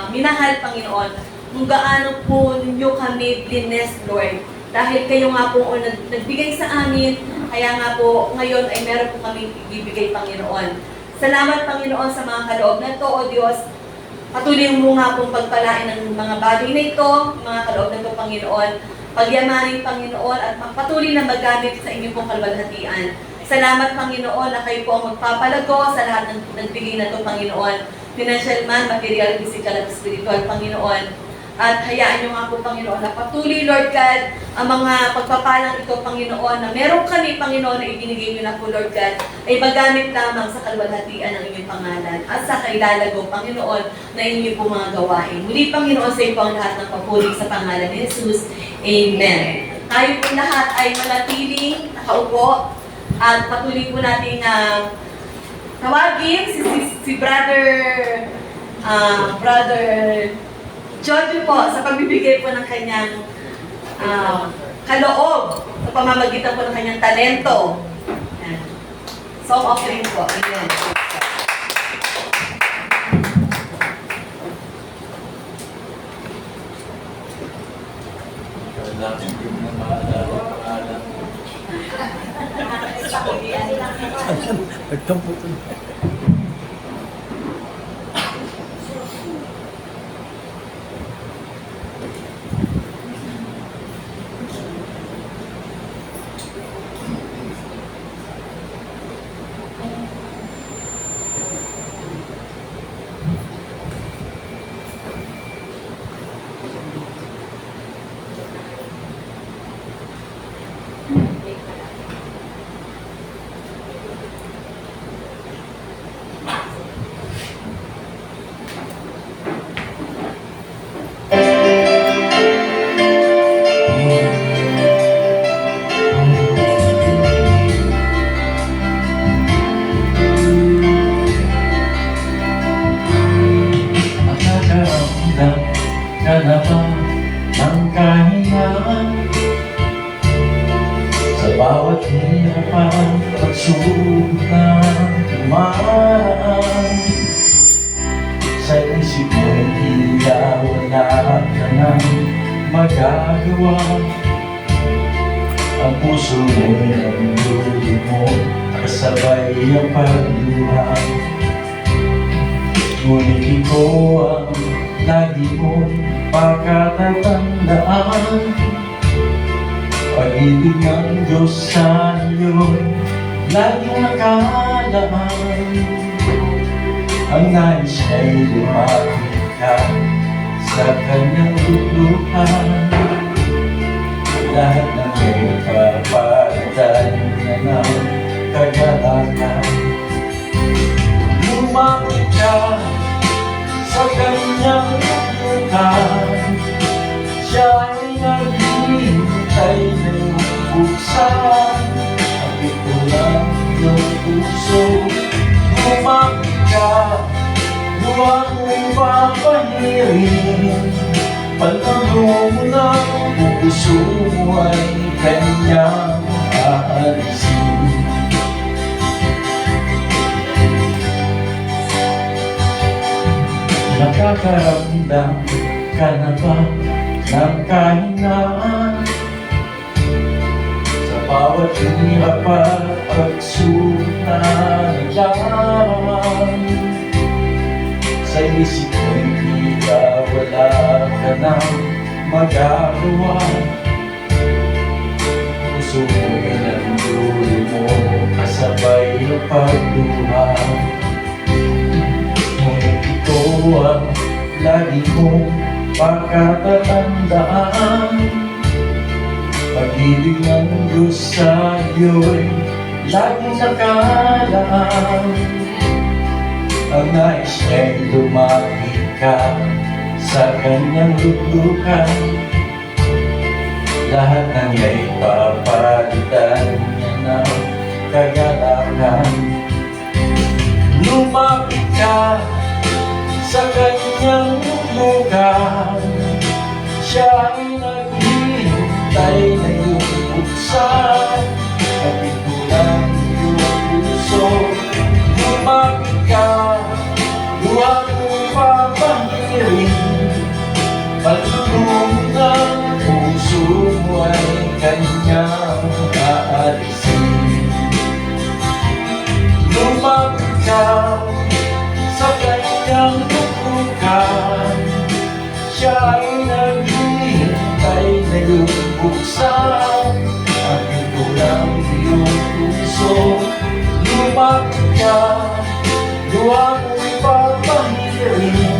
minahal, Panginoon, kung gaano po ninyo kami bless, Lord. Dahil kayo nga po nagbigay sa amin, kaya nga po ngayon ay meron po kami ibibigay, Panginoon. Salamat, Panginoon, sa mga kaloob na ito, O Diyos. Patuloy mo nga pong pagpalain ng mga bagay na ito, mga kaloob na ito, Panginoon. Pagyamanin, Panginoon, at patuloy na magamit sa inyong pong kalwalhatian. Salamat, Panginoon, na kayo po ang magpapalago sa lahat ng nagbigay na ito, Panginoon. Financial man, material, physical, at spiritual, Panginoon. At hayaan niyo nga po, Panginoon, na patuloy, Lord God, ang mga pagpapalang ito, Panginoon, na meron kami, Panginoon, na ibinigay niyo na po, Lord God, ay magamit lamang sa kalwalhatian ng inyong pangalan at sa kailalago, Panginoon, na inyong po mga gawain. Muli, Panginoon, sa iyo po ang lahat ng papuri sa pangalan ni Jesus. Amen. Tayo po lahat ay manatiling nakaupo at patuloy po natin tawagin si Brother Jojo po sa pagbibigay po ng kanyang kaloob sa pamamagitan po ng kanyang talento. Ayan. Song offering po. Amen. Nagtampo ko. Sa bawat hirapan, pagsubok na dumaan, sa isip mo hiya, wala ka nang magagawa. Ang puso mo ang dulo mo, kasabay ang pagluha. Ngunit ikaw ang lagi mong pagkatatandaan. Pag-ibig ng Diyos sa iyo'y laging nakalaan. Ang nais ay lumapit ka sa kanyang luluhan. Lahat ng may papalitan niya ng kagalakan. Lumapit ka sa kanyang luluhan, siya ay naghihintay na iyong buksan. Ang ito lang iyong puso. Lumapit ka, huwag mo'y papahirin. Pagtanong mo ng puso mo ay kanyang aalisin. Nakakaramdam ka na ba ng kahinaan? Sa bawat hirap at pagsulong na nagdaraan, sa isip mo'y tila wala ka nang magagawa. Puso mo'y nandulo mo kasabay ng pagluha. Ngunit ito ang lagi mong pagkatatandaan. Pag-ibig ng Diyos sa iyo'y laging nakalaan. Ang nais niya'y lumapit ka sa kanyang luglukan. Lahat ng iya'y papalitan niya ng kagalakan. Lumapit ka sa kanyang luglukan, siya ay naghihintay na iyong buksan. Kapitulan iyong puso. Lumapit ka, huwag mong papahirin. Pagtulong ng puso mo ay kanyang aalisin. Lumapit ka sa kanyang luglukan, siya ay naghihintay na iyong buksan. Ang ito lang iyong puso. Lumapit ka, huwag mo'y papahirin.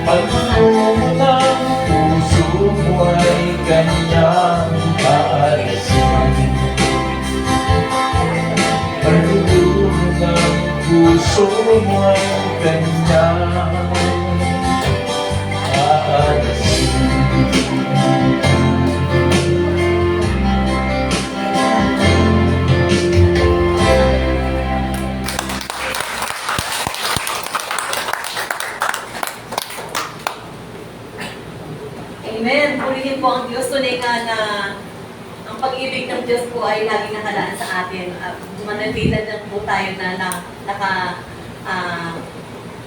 Pagtulong ng puso mo ay kanyang aalisin. Pagtulong ng puso mo ay kanyang aalisin. Amen. Purihin po ang Diyos. Tunay nga na ang pag-ibig ng Diyos po ay laging nakalaan sa atin. Manatilan lang po tayo na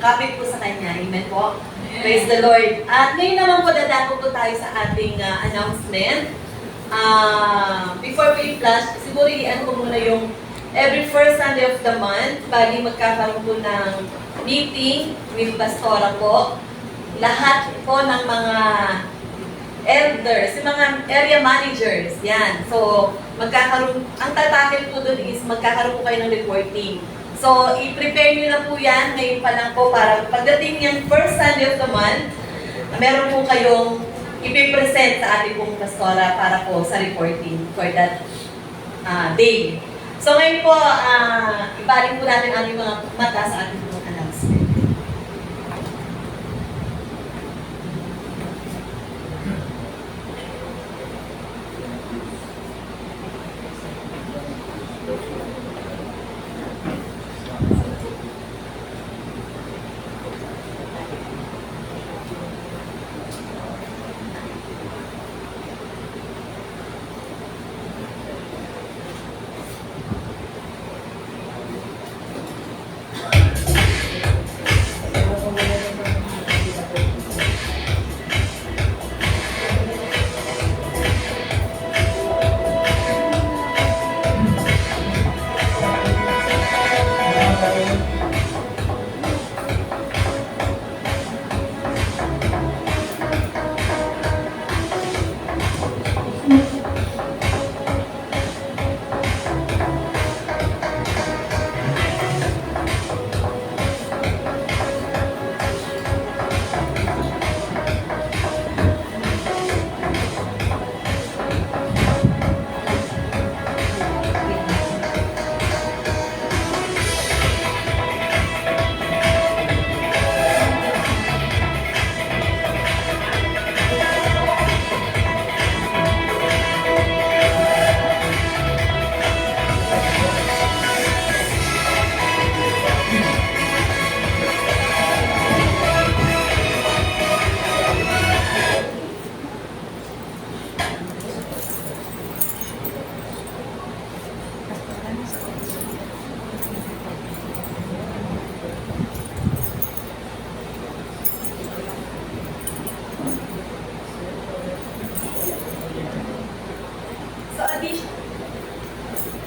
kapit po sa Kanya. Amen po. Praise the Lord. At ngayon naman po dadako po tayo sa ating announcement. Before we flash, siguro i-ano ko muna yung every first Sunday of the month, bali magkakaroon po ng meeting with Pastora po. Lahat po ng mga elders, yung mga area managers, yan. So, magkakaroon, ang tatakil po doon is magkakaroon po kayo ng reporting. So, i-prepare nyo na po yan ngayon pa lang po para pagdating yung first Sunday of the month, meron po kayong ipipresent sa ating pong pastora para po sa reporting for that day. So, ngayon po, ibalik po natin ang mga mata sa ating pong announcement.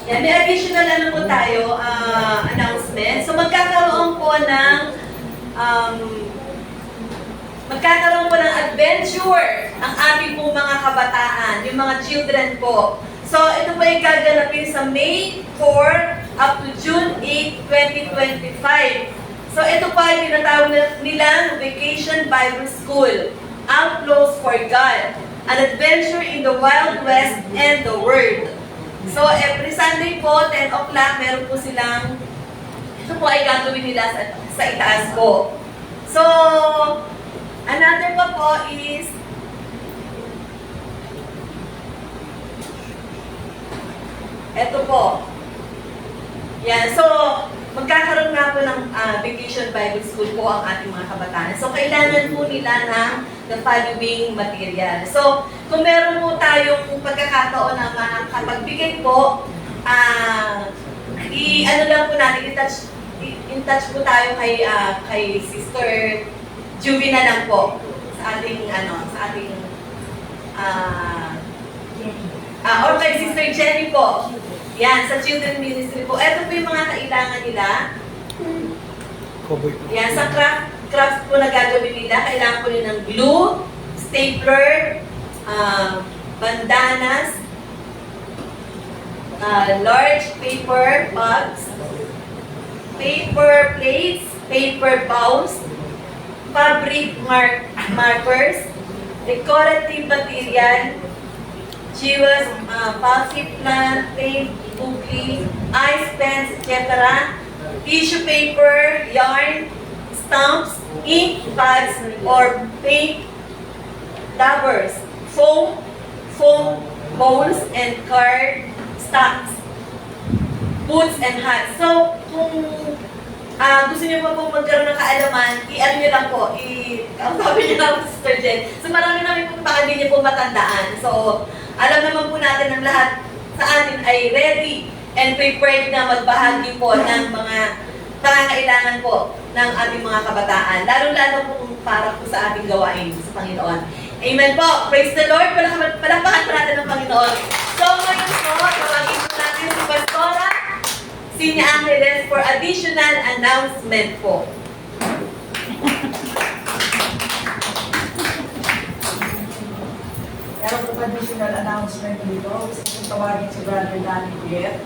Yan, may additional ano po tayo, announcement. So magkakaroon po ng adventure ang ating pong mga kabataan, yung mga children po. So ito po ay gaganapin sa May 4 up to June 8, 2025. So ito po ay tinatawag nilang Vacation Bible School, Outlaws for God, an adventure in the Wild West and the World. So, every Sunday po, 10 o'clock, meron po silang, ito po ay gagawin nila sa itaas po. So, another pa po is, ito po. Yan, so, magkakaroon nga po ng Vacation Bible School po ang ating mga kabataan. So, kailangan po nila ng the following material. So, kung meron po tayong pagkakataon na makapagbigay po, ano lang po natin, in touch po tayo kay Sister Juvie na lang po sa ating, or kay Sister Jenny po. Yan, sa Children Ministry po. Ito po yung mga kailangan nila. Yan, sa craft po na gagawin nila, kailangan po nila ng glue, stapler, bandanas, large paper bags, paper plates, paper bowls, fabric markers, decorative material, jewels, pulpy plant, tape, bouquet, ice pens, etc., tissue paper, yarn, stamps, ink pads, or paint dabbers, foam bowls, and card stacks, boots, and hats. So, kung gusto niyo pa po magkaroon ng kaalaman, i-ano niyo lang po, ang sabi niyo lang, Sister Jen. So, marami namin po baka hindi niyo po matandaan. So, alam naman po natin ang lahat sa atin ay ready and prepared na magbahagi po ng mga pangangailangan po ng ating mga kabataan. Lalo-lalo po para po sa ating gawain sa Panginoon. Amen po. Praise the Lord. Palakpakan po natin ng Panginoon. So, ngayon po, tawagin po natin si Pastora Sinia Angeles for additional announcement po. Meron po additional announcement dito. Gusto kong tawagin si Brother Danny Pierre.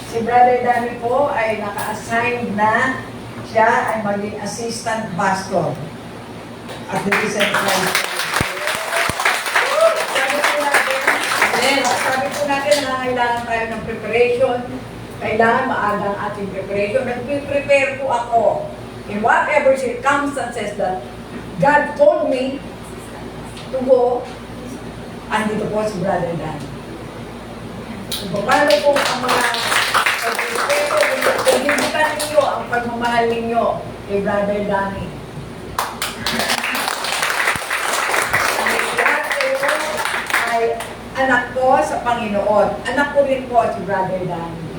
Si Brother Danny po ay naka-assign na siya ay maging assistant pastor at the decentralized. Sabi po natin na kailangan tayo ng preparation. Kailangan maaga ang ating preparation. Nag-prepare po ako in whatever circumstances that God told me to go. Andito po si Brother Dan. Kung paano po ang mga pag-respeto, pag-ibitan ninyo ang pagmamahal ninyo kay Brother Danny. Lahat kayo ay anak ko sa Panginoon. Anak ko rin po si Brother Danny.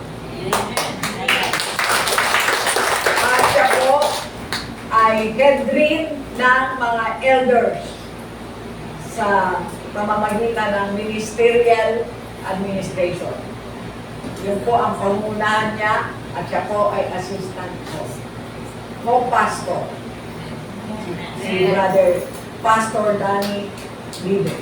At siya po ay head rin ng mga elders sa pamamagitan ng ministerial administration. Yun po ang pangunahan niya at siya po ay assistant ko. Co-pastor. Si Brother Pastor Danny Libre.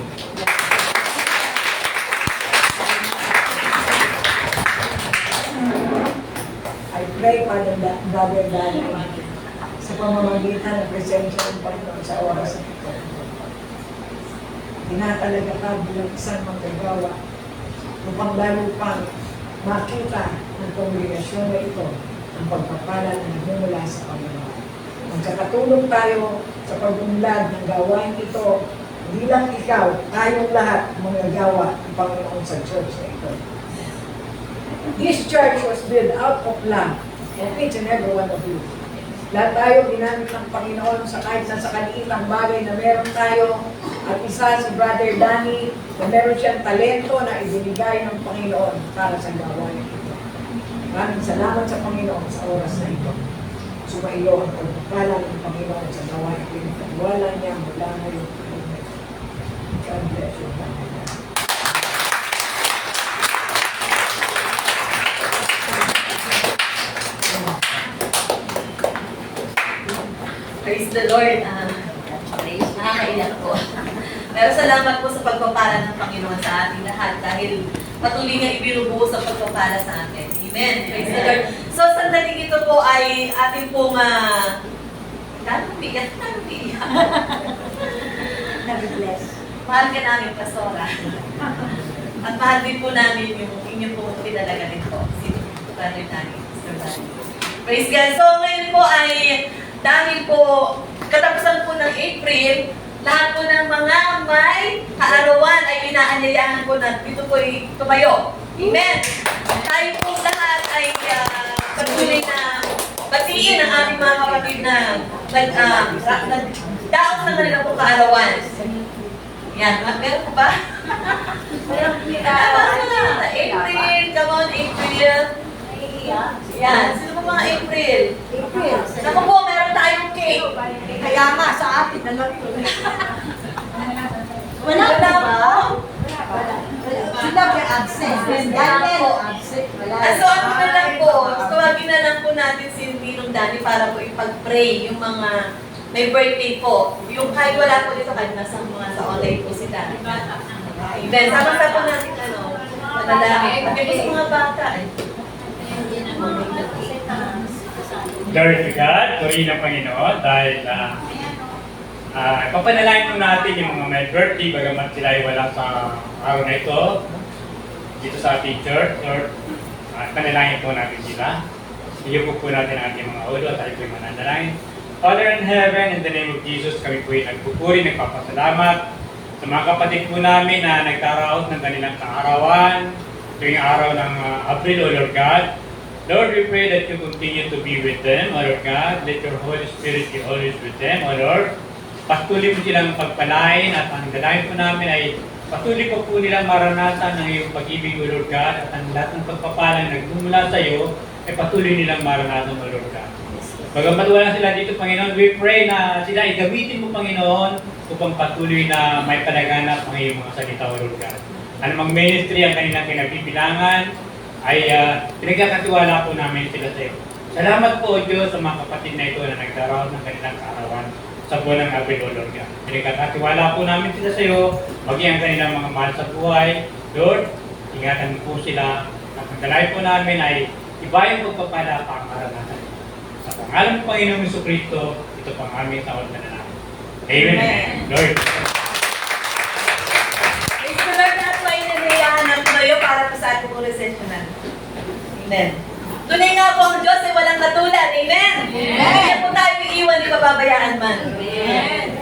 I pray for the Brother Danny sa pamamagitan ng presensya ng Panginoon sa oras na ito. Tinatalaga ka bilang isang manggagawa upang lalo pang makita ng kongregasyon na ito ang pagpapala na nagmumula sa Panginoon. Magkakatulong tayo sa pag-unlad ng gawain ito, hindi lang ikaw, tayong lahat manggagawa ng Panginoon sa church na ito. This church was built out of love of each and every one of you. Lahat tayo ginamit ng Panginoon sa kahit sa kaliitang bagay na meron tayo. At isa si Brother Danny na meron siyang talento na ibinigay ng Panginoon para sa gawain ito. Maraming salamat sa Panginoon sa oras na ito. sumailo ang pagpapala ng Panginoon sa gawain pinagwala niya mula ngayon. God bless you. Praise the Lord. Nakakaiyak po. Pero salamat po sa pagpapala ng Panginoon sa ating lahat dahil patuloy nga ibinubuhos ang pagpapala sa atin. Amen. Praise the Lord. So, sandaling ito po ay ating pong tanong biyak. Bless. Mahal ka namin, Pastora. At mahal din po namin yung inyong pong pinalaga nito. Si Brother Danny, Mr. Danny. Praise God. So, ngayon po ay dahil po katapusan po ng April, lahat po ng mga may kaarawan ay inaanyayahan po na dito po ay tumayo. Amen! Tayo po lahat ay patuloy na batiin ang ating mga kapatid na nagdaos na kanila po kaarawan. Yan, meron po ba? April, come on, April. Yan, sino po mga April? Naku po, meron tayong cake. Kaya nga, sa atin na lang ito. Wala ba? Sila may absent. Daniel, absent. So ano na lang po, tawagin na lang po natin si Ninong Danny para po ipag-pray yung mga may birthday po. Yung kahit wala po dito, kahit nasa mga sa online po sila. Then, sama-sama po natin madami. Pati po sa mga bata eh. Glory to God, purihin ang Panginoon dahil papanalangin po natin yung mga may birthday bagamat sila ay wala sa araw na ito dito sa ating church. Lord, panalangin po natin sila. Iyo po natin ang ating mga ulo at tayo po yung mananalangin. Father in heaven, in the name of Jesus, kami po ay nagpupuri, nagpapasalamat sa mga kapatid po namin na nagtaraos ng kanilang kaarawan tuwing araw ng April, O Lord God. Lord, we pray that you continue to be with them, O Lord God. Let your Holy Spirit be always with them, O Lord. Patuloy mo silang pagpalain at ang dalangin po namin ay patuloy po nilang maranasan ng iyong pag-ibig, O Lord God, at ang lahat ng pagpapalang nagmumula sa iyo ay patuloy nilang maranasan, O Lord God. Bagamat wala sila dito, Panginoon, we pray na sila ay gamitin mo, Panginoon, upang patuloy na may palaganap ang iyong mga salita, O Lord God. Anumang ministry ang kanilang pinagbibilangan, ay pinagkakatiwala po namin sila sa iyo. Salamat po, O Diyos, sa mga kapatid na ito na nagdaraos ng kanilang kaarawan sa buwan ng April, O Lord God. Pinagkakatiwala po namin sila sa iyo, maging ang kanilang mga mahal sa buhay. Lord, ingatan po sila. At ang dalay po namin ay iba yung pagpapala pa ang karanasan. Sa pangalan ng Panginoong Jesucristo, ito pang aming tawag na namin. Amen. Lord. Praise the Lord, na po ay nanayahan ng tumayo para po sa ating po recessionan. Amen. Tunay nga po ang Diyos ay walang katulad. Amen. Hindi po tayo iiwan, di pababayaan man. Amen.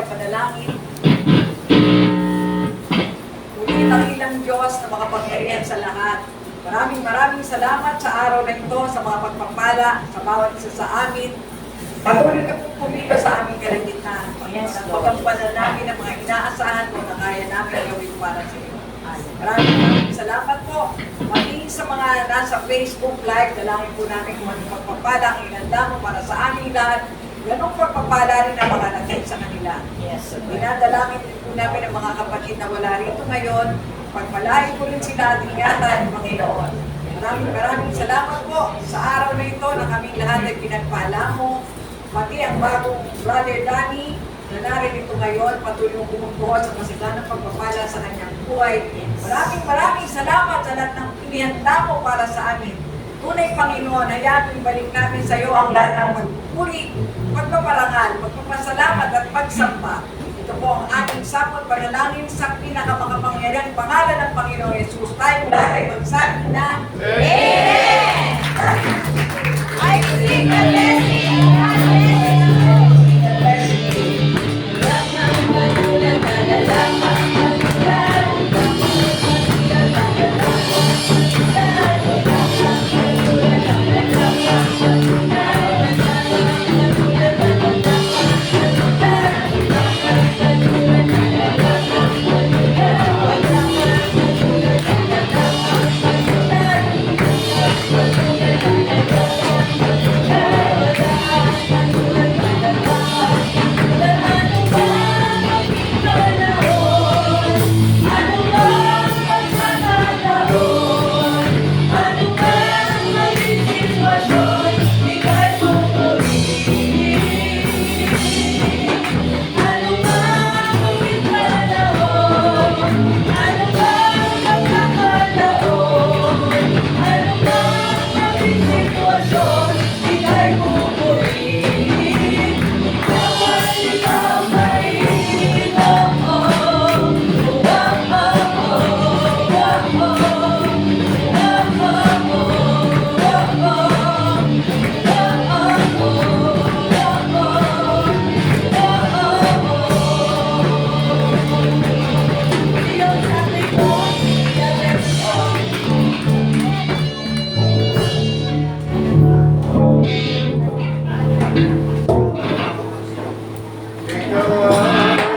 ay panalangin. Ngunit ang ilang Diyos na makapangyarihan sa lahat. Maraming salamat sa araw na ito, sa mga pagpapala, sa bawat isa sa amin. Patuloy ka pong pumila sa aming kalagitnaan. Panginoon, pagkampanan namin ang mga inaasahan mo na kaya namin gawin para sa iyo. Maraming salamat po. Maging sa mga nasa Facebook Live, dalangin po namin kung anong pagpapala ang inanda mo para sa aming lahat. Ganong pagpapala rin ang mga nagkait sa kanila. Yes. Dinadalangin din po namin ang mga kapatid na wala rito ngayon. Pagpalain po rin sila at ingatan, Panginoon. Maraming salamat po sa araw na ito na kaming lahat ay pinagpala mo. Pati ang bagong Brother Danny na naririto ngayon, patuloy mong bumubuhos sa kasiganang pagpapala sa kanyang buhay. Maraming salamat sa lahat ng pinihanda mo para sa amin. Tunay, Panginoon, hayaan ibalik namin sa iyo ang lahat ng pagpupuri, pagpaparangal, pagpapasalamat at pagsamba. Ito po ang ating sapot panalangin sa pinakamakapangyarihan pangalan ng Panginoon Yesus. Tayo lahat ay magsabi na Amen! I sing a blessing.